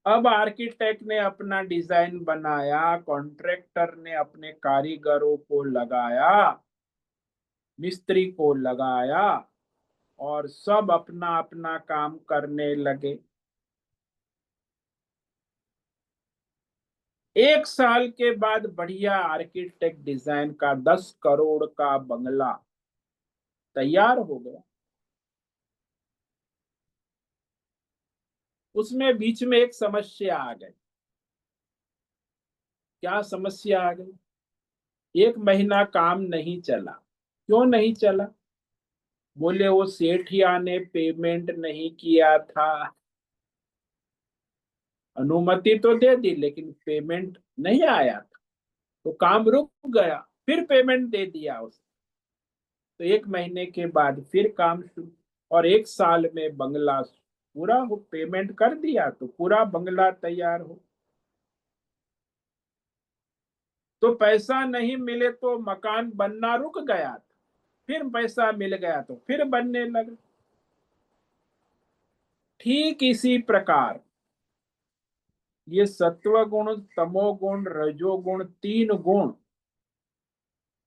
Speaker 1: अब आर्किटेक्ट ने अपना डिजाइन बनाया, कॉन्ट्रैक्टर ने अपने कारीगरों को लगाया, मिस्त्री को लगाया, और सब अपना अपना काम करने लगे। 1 साल के बाद बढ़िया आर्किटेक्ट डिजाइन का 10 करोड़ का बंगला तैयार हो गया। उसमें बीच में एक समस्या आ गई। क्या समस्या आ गई? 1 महीना काम नहीं चला। क्यों नहीं चला? बोले वो सेठिया ने पेमेंट नहीं किया था। अनुमति तो दे दी लेकिन पेमेंट नहीं आया था, तो काम रुक गया। फिर पेमेंट दे दिया उसने, तो 1 महीने के बाद फिर काम शुरू। और 1 साल में बंगला पूरा हो, पेमेंट कर दिया तो पूरा बंगला तैयार हो। तो पैसा नहीं मिले तो मकान बनना रुक गया था, फिर पैसा मिल गया तो फिर बनने लगा। ठीक इसी प्रकार ये सत्वगुण, तमोगुण, रजोगुण, 3 गुण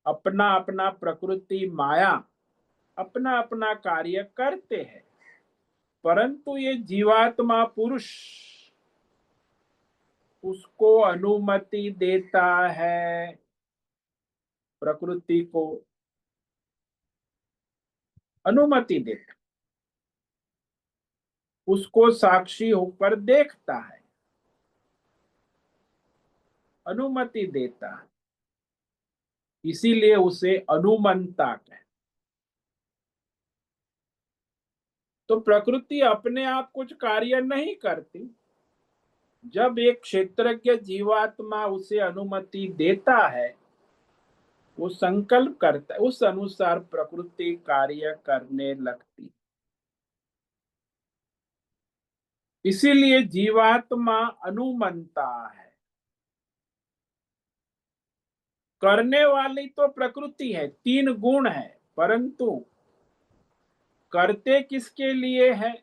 Speaker 1: अपना अपना प्रकृति माया अपना अपना कार्य करते हैं, परंतु ये जीवात्मा पुरुष उसको अनुमति देता है, प्रकृति को अनुमति देता, उसको साक्षी होकर देखता है, अनुमति देता है। इसीलिए उसे अनुमंता कहते। तो प्रकृति अपने आप कुछ कार्य नहीं करती। जब एक क्षेत्रज्ञ जीवात्मा उसे अनुमति देता है, वो संकल्प करता है, उस अनुसार प्रकृति कार्य करने लगती। इसीलिए जीवात्मा अनुमंता है। करने वाली तो प्रकृति है, 3 गुण है, परंतु करते किसके लिए है?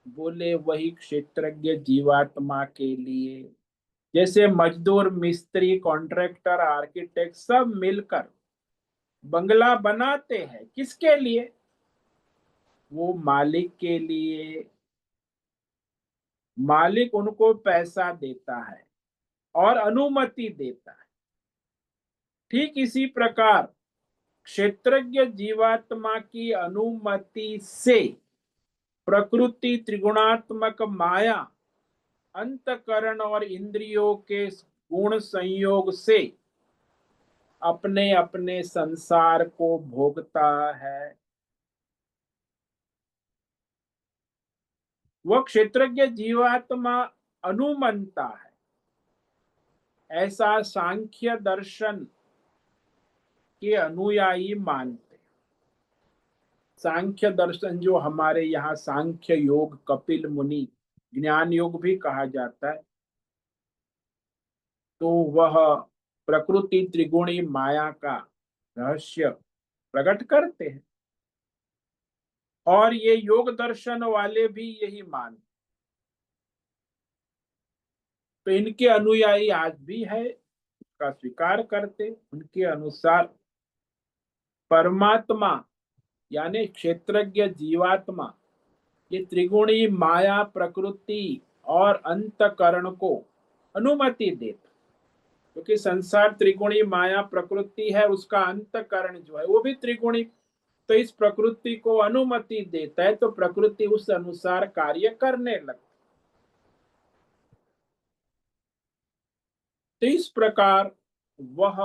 Speaker 1: बोले वही क्षेत्रज्ञ जीवात्मा के लिए। जैसे मजदूर, मिस्त्री, कॉन्ट्रैक्टर, आर्किटेक्ट सब मिलकर बंगला बनाते हैं, किसके लिए? वो मालिक के लिए। मालिक उनको पैसा देता है और अनुमति देता है। ठीक इसी प्रकार क्षेत्रज्ञ जीवात्मा की अनुमति से प्रकृति त्रिगुणात्मक माया अंतकरण और इंद्रियों के गुण संयोग से अपने अपने संसार को भोगता है। वह क्षेत्रज्ञ जीवात्मा अनुमंता है, ऐसा सांख्य दर्शन के अनुयायी मानते। सांख्य दर्शन जो हमारे यहाँ सांख्य योग, कपिल मुनि, ज्ञान योग भी कहा जाता है, तो वह प्रकृति त्रिगुणी माया का रहस्य प्रकट करते हैं। और ये योग दर्शन वाले भी यही मानते। तो इनके अनुयायी आज भी है, का स्वीकार करते। उनके अनुसार परमात्मा यानी क्षेत्रज्ञ जीवात्मा ये त्रिगुणी माया, प्रकृति और अंतकरण को अनुमति देता, क्योंकि संसार त्रिगुणी माया प्रकृति है, उसका अंतकरण जो है वो भी त्रिगुणी। तो इस प्रकृति को अनुमति देता है, तो प्रकृति उस अनुसार कार्य करने लगती। तो इस प्रकार वह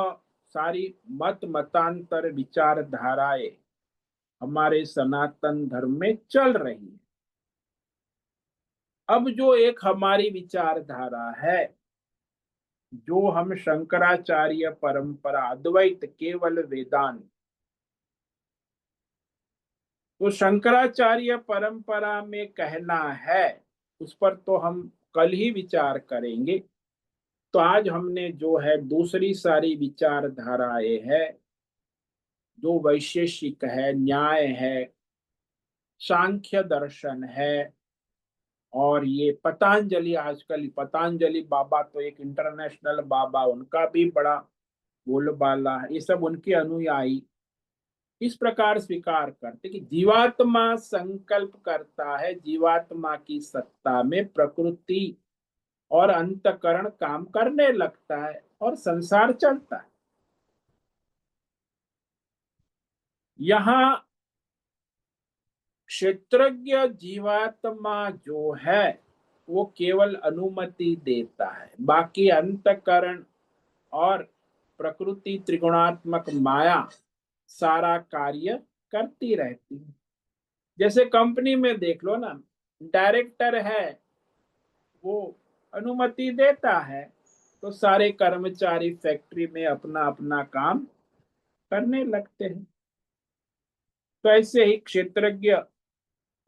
Speaker 1: सारी मत मतांतर विचारधाराएं हमारे सनातन धर्म में चल रही है। अब जो एक हमारी विचारधारा है, जो हम शंकराचार्य परंपरा, अद्वैत केवल वेदांत, तो शंकराचार्य परंपरा में कहना है, उस पर तो हम कल ही विचार करेंगे। तो आज हमने जो है दूसरी सारी विचारधाराएं है, जो वैशेषिक है, न्याय है, सांख्य दर्शन है, और ये पतंजलि, आजकल पतंजलि बाबा तो एक इंटरनेशनल बाबा, उनका भी बड़ा बोलबाला है। ये सब उनके अनुयायी इस प्रकार स्वीकार करते कि जीवात्मा संकल्प करता है, जीवात्मा की सत्ता में प्रकृति और अंतकरण काम करने लगता है और संसार चलता है। यहाँ क्षेत्रज्ञ जीवात्मा जो है वो केवल अनुमति देता है, बाकी अंतकरण और प्रकृति त्रिगुणात्मक माया सारा कार्य करती रहती है। जैसे कंपनी में देख लो ना, डायरेक्टर है, वो अनुमति देता है, तो सारे कर्मचारी फैक्ट्री में अपना अपना काम करने लगते हैं। तो ऐसे ही क्षेत्रज्ञ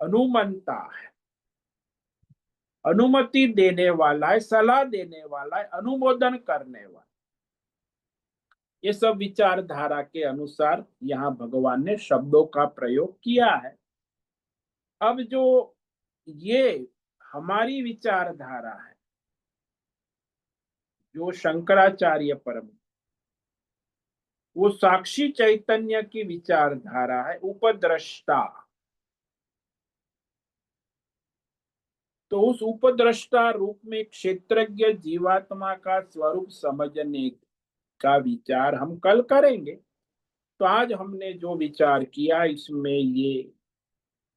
Speaker 1: अनुमंता है, अनुमति देने वाला है, सलाह देने वाला है, अनुमोदन करने वाला। ये सब विचारधारा के अनुसार यहाँ भगवान ने शब्दों का प्रयोग किया है। अब जो ये हमारी विचारधारा है, जो शंकराचार्य परम, वो साक्षी चैतन्य की विचारधारा है, उपद्रष्टा। तो उस उपद्रष्टा रूप में क्षेत्रज्ञ जीवात्मा का स्वरूप समझने का विचार हम कल करेंगे। तो आज हमने जो विचार किया, इसमें ये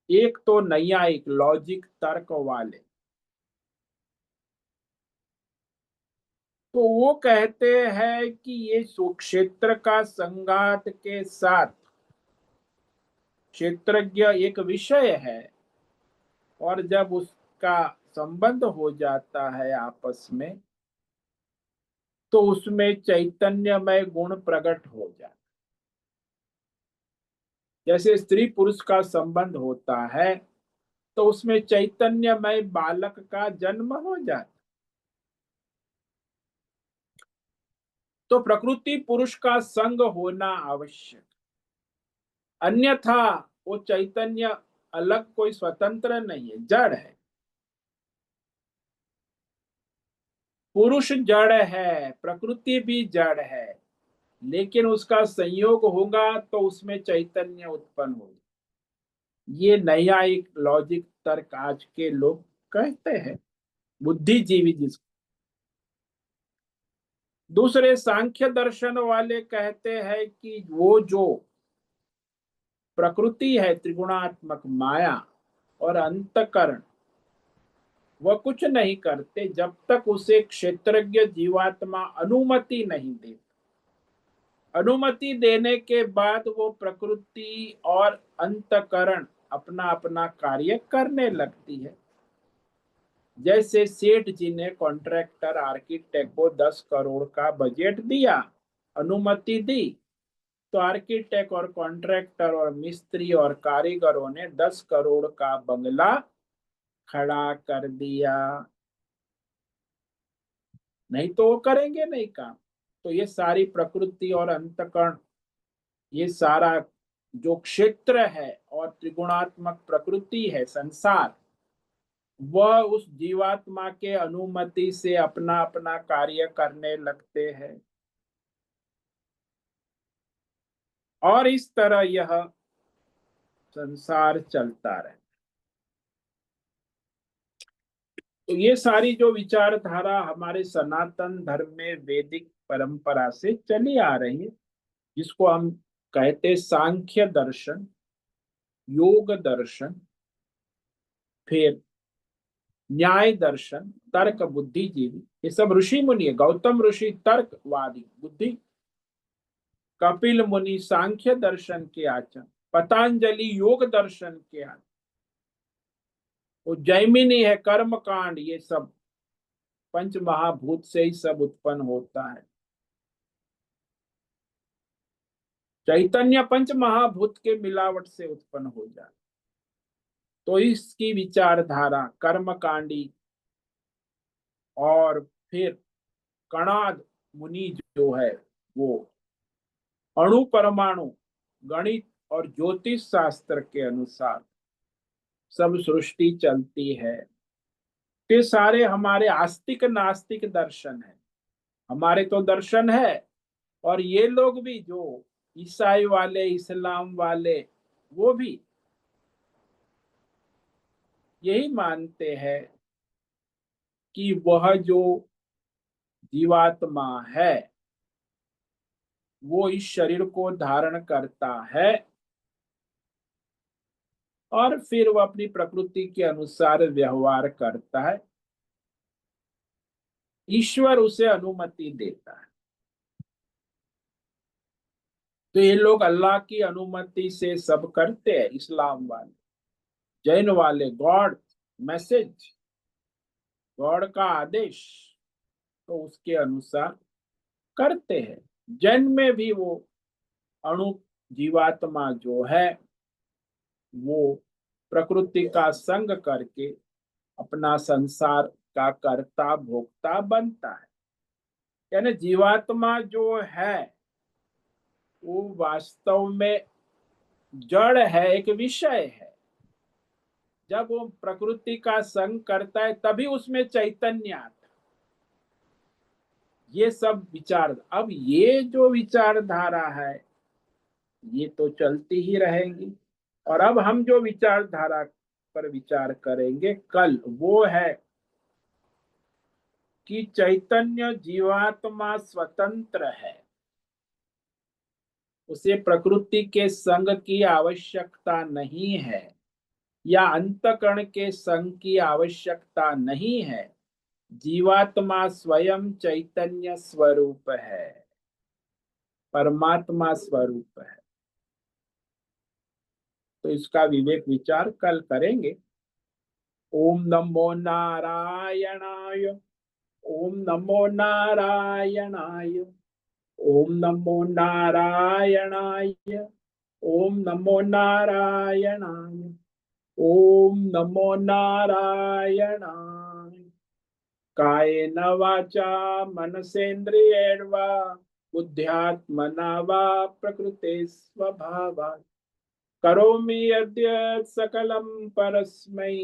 Speaker 1: एक तो नैयायिक लॉजिक तर्क वाले, तो वो कहते हैं कि ये क्षेत्र का संघात के साथ क्षेत्रज्ञ एक विषय है, और जब उसका संबंध हो जाता है आपस में, तो उसमें चैतन्यमय गुण प्रकट हो जाता। जैसे स्त्री पुरुष का संबंध होता है, तो उसमें चैतन्यमय बालक का जन्म हो जाता। तो प्रकृति पुरुष का संग होना आवश्यक, अन्यथा वो चैतन्य अलग कोई स्वतंत्र नहीं है, जड़ है। पुरुष जड़ है, प्रकृति भी जड़ है, लेकिन उसका संयोग होगा तो उसमें चैतन्य उत्पन्न होगा। ये नैयायिक लॉजिक तर्क आज के लोग कहते हैं, बुद्धिजीवी जिसको। दूसरे सांख्य दर्शन वाले कहते हैं कि वो जो प्रकृति है, त्रिगुणात्मक माया और अंतकरण, वह कुछ नहीं करते जब तक उसे क्षेत्रज्ञ जीवात्मा अनुमति नहीं दे। अनुमति देने के बाद वो प्रकृति और अंतकरण अपना अपना कार्य करने लगती है। जैसे सेठ जी ने कॉन्ट्रैक्टर आर्किटेक्ट को 10 करोड़ का बजट दिया, अनुमति दी, तो आर्किटेक्ट और कॉन्ट्रैक्टर और मिस्त्री और कारीगरों ने 10 करोड़ का बंगला खड़ा कर दिया। नहीं तो वो करेंगे नहीं काम। तो ये सारी प्रकृति और अंतकरण, ये सारा जो क्षेत्र है और त्रिगुणात्मक प्रकृति है संसार, वह उस जीवात्मा के अनुमति से अपना अपना कार्य करने लगते हैं। और इस तरह यह संसार चलता रहे। तो ये सारी जो विचारधारा हमारे सनातन धर्म में वैदिक परंपरा से चली आ रही है, जिसको हम कहते सांख्य दर्शन, योग दर्शन, फिर न्याय दर्शन, तर्क बुद्धिजीवी, ये सब ऋषि मुनि है। गौतम ऋषि तर्कवादी बुद्धि, कपिल मुनि सांख्य दर्शन के आचार्य, पतंजलि योग दर्शन के आचार्य, वो जैमिनी है कर्म कांड, ये सब पंच महाभूत से ही सब उत्पन्न होता है। चैतन्य पंच महाभूत के मिलावट से उत्पन्न हो जाए। तो इसकी विचारधारा कर्मकांडी, और फिर कणाद मुनि जो है वो अणु परमाणु गणित और ज्योतिष शास्त्र के अनुसार सब सृष्टि चलती है। ये सारे हमारे आस्तिक नास्तिक दर्शन है। हमारे तो दर्शन है, और ये लोग भी जो ईसाई वाले, इस्लाम वाले, वो भी यही मानते हैं कि वह जो जीवात्मा है वो इस शरीर को धारण करता है, और फिर वह अपनी प्रकृति के अनुसार व्यवहार करता है। ईश्वर उसे अनुमति देता है। तो ये लोग अल्लाह की अनुमति से सब करते हैं। इस्लाम वाले, जैन वाले गॉड मैसेज, गॉड का आदेश, तो उसके अनुसार करते हैं। जैन में भी वो अणु जीवात्मा जो है वो प्रकृति का संग करके अपना संसार का कर्ता भोक्ता बनता है। यानी जीवात्मा जो है वो वास्तव में जड़ है, एक विषय है। जब वो प्रकृति का संग करता है तभी उसमें चैतन्य आता है। ये सब विचार, अब ये जो विचारधारा है ये तो चलती ही रहेगी। और अब हम जो विचारधारा पर विचार करेंगे कल, वो है कि चैतन्य जीवात्मा स्वतंत्र है, उसे प्रकृति के संग की आवश्यकता नहीं है, या अंतकरण के संग की आवश्यकता नहीं है। जीवात्मा स्वयं चैतन्य स्वरूप है, परमात्मा स्वरूप है। तो इसका विवेक विचार कल करेंगे। ओम नमो नारायणाय, ओम नमो नारायणाय, ओम नमो नारायणाय, ओम नमो नारायणाय, ओम नमो नारायणाय। कायेन वाचा मनसेन्द्रियैर्वा बुद्ध्यात्मना वा प्रकृते स्वभावात् करोमि यद्यत् सकलं परस्मै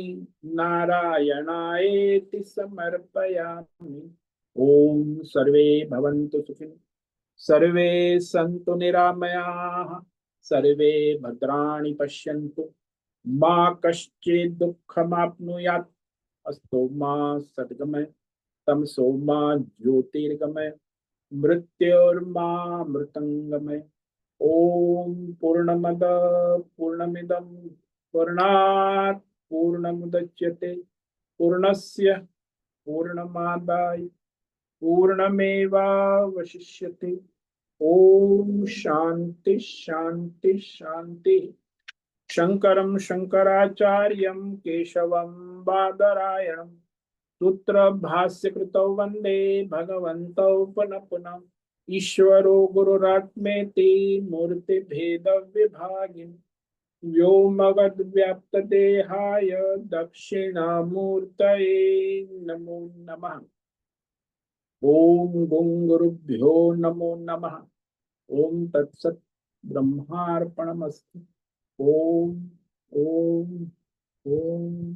Speaker 1: नारायणायेति समर्पयामि। ओम सर्वे भवन्तु सुखिनः, सर्वे सन्तु निरामयाः, सर्वे भद्राणि पश्यन्तु, मा कश्चित् दुःखमाप्नुयात्। अस्तु मा सद्गमय, तमसो मा ज्योतिर्गमय, मृत्योर्मा मृतंगमय। ओम पूर्णमद पूर्णमिदं पूर्णात् पूर्णमुदच्यते, पूर्णस्य पूर्णमादाय पूर्णमेवावशिष्यते। ओम शांति शांति शांति। शंकरं शंकराचार्यं केशवं बादरायणं सूत्र भाष्य कृतौ वंदे भगवन्तौ पुनः पुनः। ईश्वरो गुरुरात्मेति मूर्ति भेद विभागिन् व्योमवद्व्याप्तदेहाय दक्षिणामूर्तये नमो नमः। ओम गुं गुरुभ्यो नमो नमः। ओम तत्सत् ब्रह्मार्पणमस्तु। ओम ओम ओम।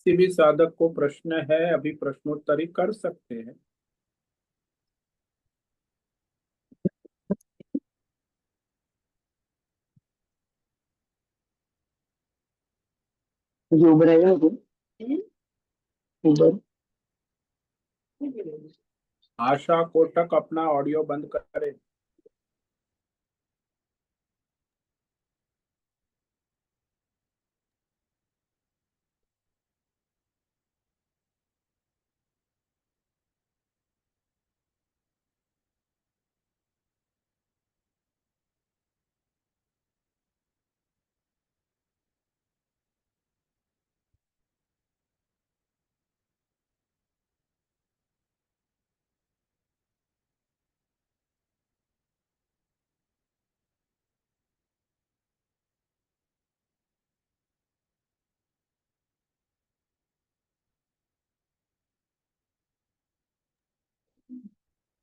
Speaker 1: किसी भी साधक को प्रश्न है, अभी प्रश्नोत्तरी कर सकते हैं।
Speaker 2: जो उबर आएगा ना उबर।
Speaker 1: आशा कोटक अपना ऑडियो बंद करे।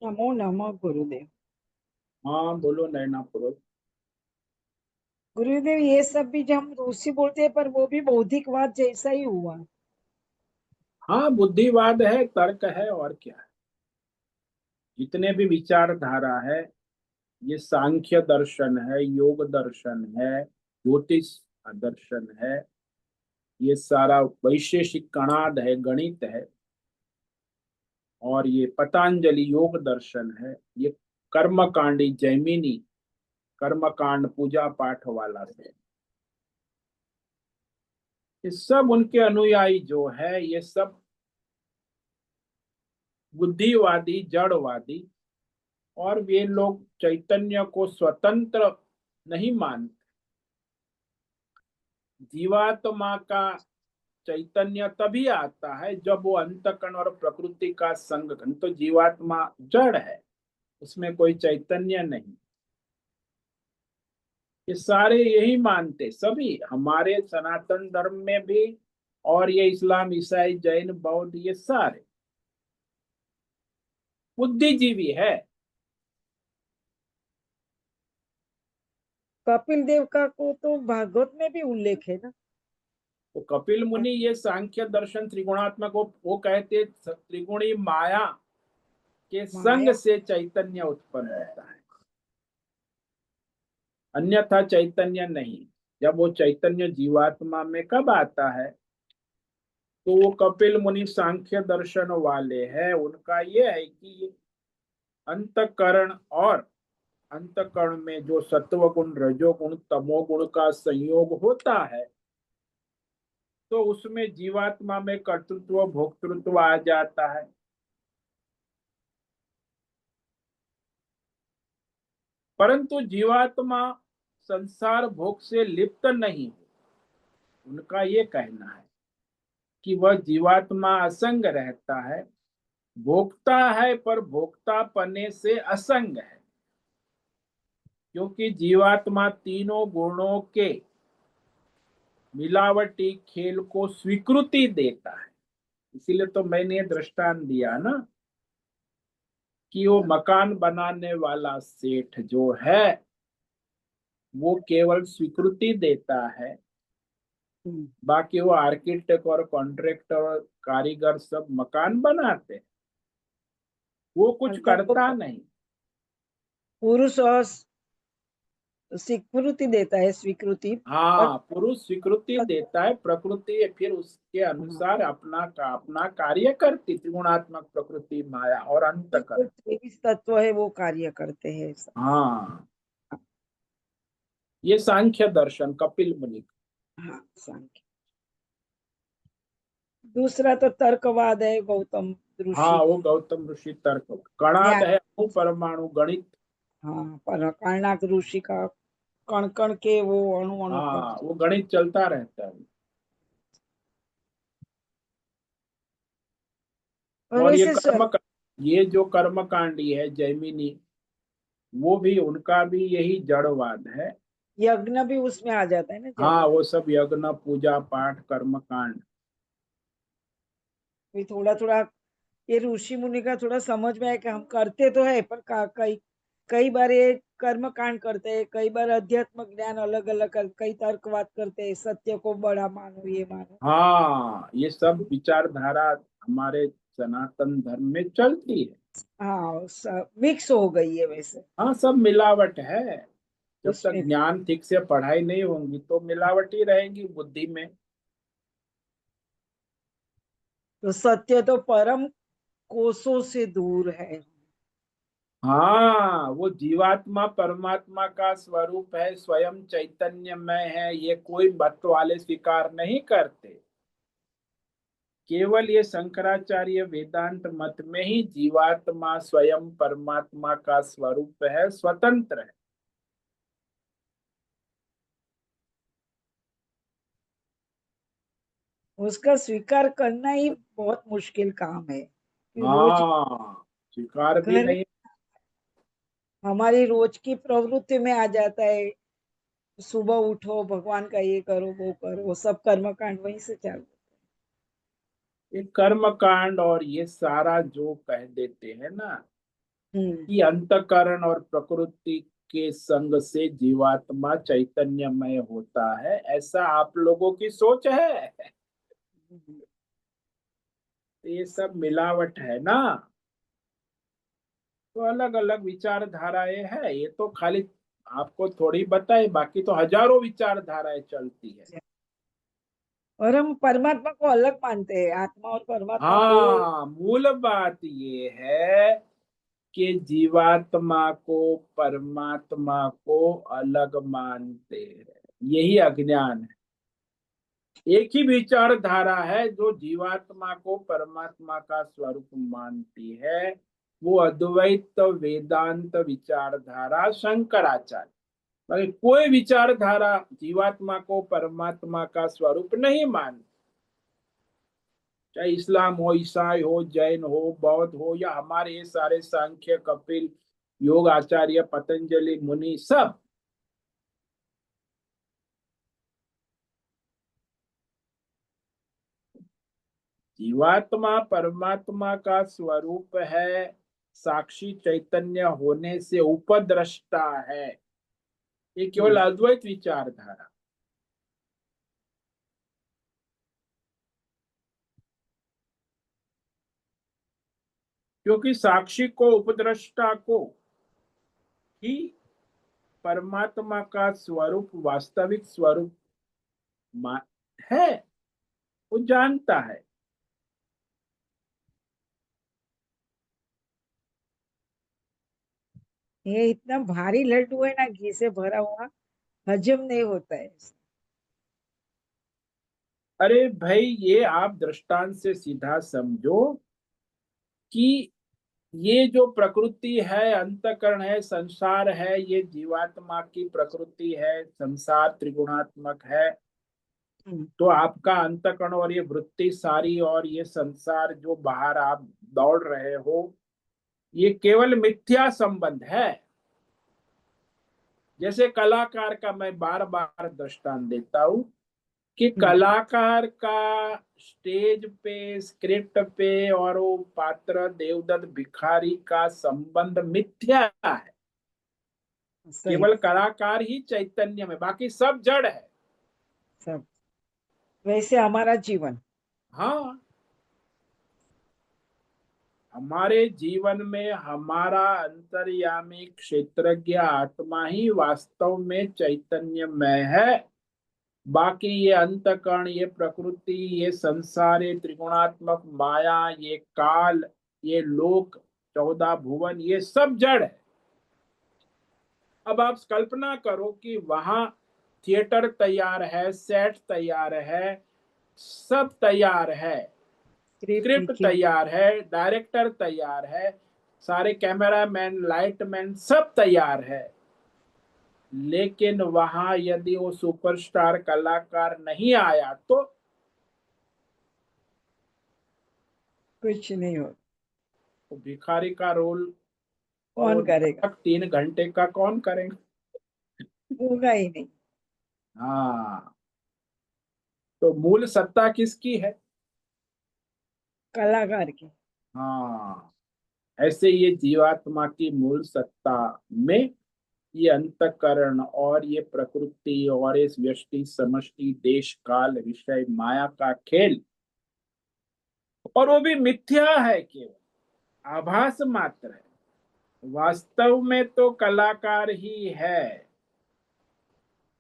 Speaker 2: नमो नमः गुरुदेव।
Speaker 1: हाँ बोलो नैना पुरुष।
Speaker 2: गुरुदेव, ये सब भी जो हम रूसी बोलते हैं, पर वो भी बौद्धिकवाद जैसा ही हुआ।
Speaker 1: हाँ बुद्धिवाद है, तर्क है, और क्या है। जितने भी विचारधारा है, ये सांख्य दर्शन है, योग दर्शन है, ज्योतिष दर्शन है, ये सारा वैशेषिक कणाद है, गणित है, और ये पतंजलि योग दर्शन है, ये कर्मकांडी जैमिनी कर्मकांड पूजा पाठ वाला है। ये सब उनके अनुयायी जो है, ये सब बुद्धिवादी जड़वादी, और वे लोग चैतन्य को स्वतंत्र नहीं मानते। जीवात्मा का चैतन्य तभी आता है जब वो अंतकण और प्रकृति का संग करे। तो जीवात्मा जड़ है, उसमें कोई चैतन्य नहीं। ये सारे यही मानते, सभी हमारे सनातन धर्म में भी, और ये इस्लाम ईसाई जैन बौद्ध ये सारे बुद्धिजीवी है।
Speaker 2: कपिल देव का को तो भागवत में भी उल्लेख है ना।
Speaker 1: तो कपिल मुनि ये सांख्य दर्शन त्रिगुणात्मक वो कहते त्रिगुणी माया के संग
Speaker 2: माया।
Speaker 1: से चैतन्य उत्पन्न होता है, अन्यथा चैतन्य नहीं। जब वो चैतन्य जीवात्मा में कब आता है, तो वो कपिल मुनि सांख्य दर्शन वाले हैं। उनका ये है कि ये अंतकरण और अंतकरण में जो सत्व गुण रजोगुण तमोगुण का संयोग होता है, तो उसमें जीवात्मा में कर्तृत्व भोक्तृत्व आ जाता है। परंतु जीवात्मा संसार भोग से लिप्त नहीं हो। उनका ये कहना है कि वह जीवात्मा असंग रहता है, भोगता है, पर भोक्ता पने से असंग है। क्योंकि जीवात्मा तीनों गुणों के मिलावटी खेल को स्वीकृति देता है। इसीलिए तो मैंने दृष्टांत दिया ना, कि वो मकान बनाने वाला सेठ जो है, वो केवल स्वीकृति देता है, बाकी वो आर्किटेक्ट और कॉन्ट्रैक्टर कारीगर सब मकान बनाते हैं, वो कुछ
Speaker 2: अंतर तो
Speaker 1: करता नहीं।
Speaker 2: पुरुष और स्वीकृति देता है, स्वीकृति। पर
Speaker 1: हाँ, पुरुष स्वीकृति देता है, प्रकृति फिर उसके
Speaker 2: हाँ,
Speaker 1: अनुसार अपना कार्य करती, त्रिगुणात्मक प्रकृति माया और
Speaker 2: जो
Speaker 1: अंतकरण।
Speaker 2: 23 तत्व है वो कार्य करते हैं ऐसा।
Speaker 1: हाँ, ये सांख्य दर्शन कपिल मुनि का।
Speaker 2: हाँ, सांख्य। दूसरा तो तर्कवाद है, गौतम
Speaker 1: हाँ,
Speaker 2: ऋषि।
Speaker 1: वो गौतम ऋषि तर्क, कणाद
Speaker 2: न्याय।
Speaker 1: है अणु परमाणु गणित।
Speaker 2: हाँ, पर कर्णाक ऋषि का कण कण के वो अणु अणु पर।
Speaker 1: हाँ, वो गणित चलता रहता है।
Speaker 2: और
Speaker 1: और
Speaker 2: वैसे
Speaker 1: ये जो कर्म कांडी है जैमिनी, वो भी उनका भी यही जड़वाद है।
Speaker 2: यज्ञ भी उसमें आ जाता है ना
Speaker 1: हाँ,
Speaker 2: ज्यादा।
Speaker 1: वो सब यज्ञ पूजा पाठ कर्म कांड।
Speaker 2: भी थोड़ा थोड़ा ये ऋषि मुनि का थोड़ा समझ में आया कि हम करते तो है, पर कई कई बार ये कर्म कांड करते हैं, कई बार अध्यात्म ज्ञान अलग अलग कई तर्कवाद करते हैं, सत्य को बड़ा मानो, ये मानो।
Speaker 1: हाँ, ये सब विचारधारा हमारे सनातन धर्म में चलती है।
Speaker 2: हाँ, सब मिक्स हो गई है वैसे
Speaker 1: हाँ, सब मिलावट है। जब तक
Speaker 2: उसमें।
Speaker 1: ज्ञान ठीक से पढ़ाई नहीं होंगी तो मिलावट ही रहेगी बुद्धि में।
Speaker 2: तो सत्य तो परम कोसों से दूर है।
Speaker 1: हाँ, वो जीवात्मा परमात्मा का स्वरूप है, स्वयं चैतन्यमय है, ये कोई मत वाले स्वीकार नहीं करते। केवल ये शंकराचार्य वेदांत मत में ही जीवात्मा स्वयं परमात्मा का स्वरूप है, स्वतंत्र है।
Speaker 2: उसका स्वीकार करना ही बहुत मुश्किल काम है कि रोज
Speaker 1: हाँ, स्वीकार भी
Speaker 2: घर
Speaker 1: नहीं।
Speaker 2: हमारी रोज की प्रवृत्ति में आ जाता है। सुबह उठो, भगवान का ये करो, वो करो, वो सब कर्म कांड वहीं से चालू।
Speaker 1: ये कर्म कांड और ये सारा जो कह देते हैं ना
Speaker 2: हम्म।
Speaker 1: कि अंतकरण और प्रकृति के संग से जीवात्मा चैतन्यमय होता है, ऐसा आप लोगों की सोच है। तो ये सब मिलावट है ना। तो अलग अलग विचारधाराएं है, ये तो खाली आपको थोड़ी बताए, बाकी तो हजारों विचारधाराएं चलती है।
Speaker 2: और हम परमात्मा को अलग मानते हैं, आत्मा और परमात्मा दो।
Speaker 1: हाँ, मूल बात ये है कि जीवात्मा को परमात्मा को अलग मानते हैं, यही अज्ञान है। एक ही विचारधारा है जो जीवात्मा को परमात्मा का स्वरूप मानती है, वो अद्वैत वेदांत विचारधारा शंकराचार्य। बाकी कोई विचारधारा जीवात्मा को परमात्मा का स्वरूप नहीं मानती। चाहे इस्लाम हो, ईसाई हो, जैन हो, बौद्ध हो, या हमारे ये सारे सांख्य कपिल योग आचार्य पतंजलि मुनि सब। जीवात्मा परमात्मा का स्वरूप है, साक्षी चैतन्य होने से उपद्रष्टा है। ये केवल
Speaker 2: हम्म।
Speaker 1: अद्वैत विचारधारा। क्योंकि साक्षी को उपद्रष्टा को ही परमात्मा का स्वरूप वास्तविक स्वरूप है, वो जानता है।
Speaker 2: ये इतना भारी लड्डू है ना, घी से भरा हुआ, हजम नहीं होता है।
Speaker 1: अरे भाई, ये आप दृष्टांत से सीधा समझो कि ये जो प्रकृति है, अंतकरण है, संसार है, ये जीवात्मा की प्रकृति है, संसार त्रिगुणात्मक है।
Speaker 2: हम्म।
Speaker 1: तो आपका अंतकरण और ये वृत्ति सारी और ये संसार जो बाहर आप दौड़ रहे हो, ये केवल मिथ्या संबंध है। जैसे कलाकार का मैं बार बार दृष्टांत देता हूं कि
Speaker 2: हम्म।
Speaker 1: कलाकार का स्टेज पे, स्क्रिप्ट पे और वो पात्र देवदत्त भिखारी का संबंध मिथ्या है।
Speaker 2: सही।
Speaker 1: केवल कलाकार ही चैतन्य में, बाकी सब जड़ है।
Speaker 2: सब वैसे हमारा जीवन।
Speaker 1: हाँ, हमारे जीवन में हमारा अंतर्यामी क्षेत्रज्ञ आत्मा ही वास्तव में चैतन्यमय है। बाकी ये अंतकरण, ये प्रकृति, ये संसार, ये त्रिगुणात्मक माया, ये काल, ये लोक, 14 भुवन, ये सब जड़ है। अब आप कल्पना करो कि वहां थिएटर तैयार है, सेट तैयार है, सब तैयार है, स्क्रिप्ट तैयार है, डायरेक्टर तैयार है, सारे कैमरामैन, लाइटमैन सब तैयार है, लेकिन वहां यदि वो सुपरस्टार कलाकार नहीं आया तो
Speaker 2: कुछ नहीं हो,
Speaker 1: भिखारी का रोल और
Speaker 2: कौन करेगा?
Speaker 1: 3 घंटे का कौन करेगा?
Speaker 2: होगा ही नहीं।
Speaker 1: हाँ, तो मूल सत्ता किसकी है?
Speaker 2: कलाकार की।
Speaker 1: हाँ, ऐसे ये जीवात्मा की मूल सत्ता में ये अंतकरण और ये प्रकृति और इस व्यष्टि समष्टि देश काल विषय माया का खेल, और वो भी मिथ्या है, केवल आभास मात्र है। वास्तव में तो कलाकार ही है।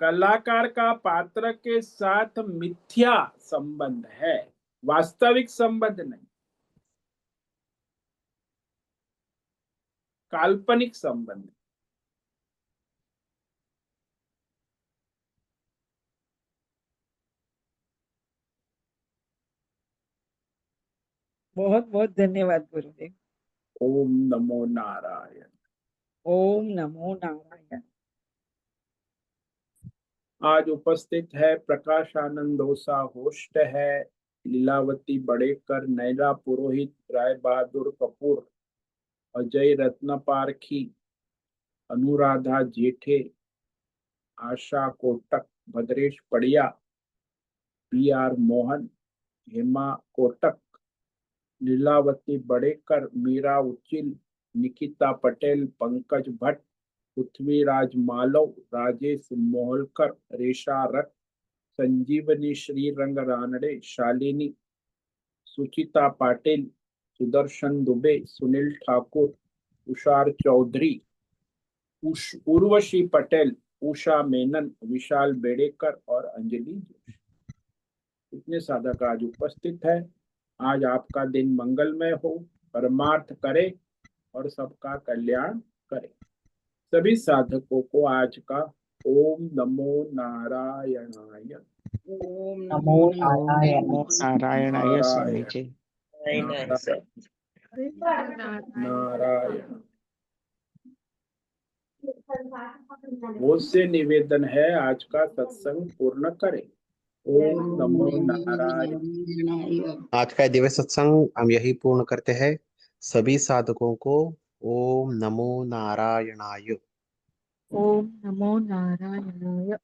Speaker 1: कलाकार का पात्र के साथ मिथ्या संबंध है, वास्तविक संबंध नहीं, काल्पनिक संबंध।
Speaker 2: बहुत बहुत धन्यवाद गुरुदेव।
Speaker 1: ओम नमो नारायण।
Speaker 2: ओम नमो नारायण।
Speaker 1: आज उपस्थित है प्रकाशानंद ओसा, होस्ट है लीलावती बड़ेकर, नैना पुरोहित, राय बहादुर कपूर, अजय रत्न पारखी, अनुराधा जेठे, आशा कोटक, भद्रेश पड़िया, PR मोहन, हेमा कोटक, लीलावती बड़ेकर, मीरा उचिल, निकिता पटेल, पंकज भट्ट, पृथ्वीराज मालव, राजेश मोहलकर, रेशा रथ, संजीवनी श्रीरंग रानडे, शालिनी, सुचिता पाटिल, सुदर्शन दुबे, सुनील ठाकुर, तुषार चौधरी, उर्वशी पटेल, उषा मेनन, विशाल बेड़ेकर और अंजलि जोशी। इतने साधक आज उपस्थित है। आज आपका दिन मंगलमय हो, परमार्थ करे और सबका कल्याण करे। सभी साधकों को आज का ओम नमो नारायणाय।
Speaker 2: ओम
Speaker 3: नमो
Speaker 2: नमो
Speaker 4: ओम
Speaker 3: नारायण।
Speaker 4: नमो नारायणाय स्वामी
Speaker 1: नारायण
Speaker 4: जी।
Speaker 1: नारायण नारायण। बहुत से निवेदन है, आज का सत्संग पूर्ण करें। ओम नमो नारायण।
Speaker 3: आज का दिव्य सत्संग हम यही पूर्ण करते हैं। सभी साधकों को ओम नमो नारायणाय।
Speaker 4: ओम नमो नारायणाय।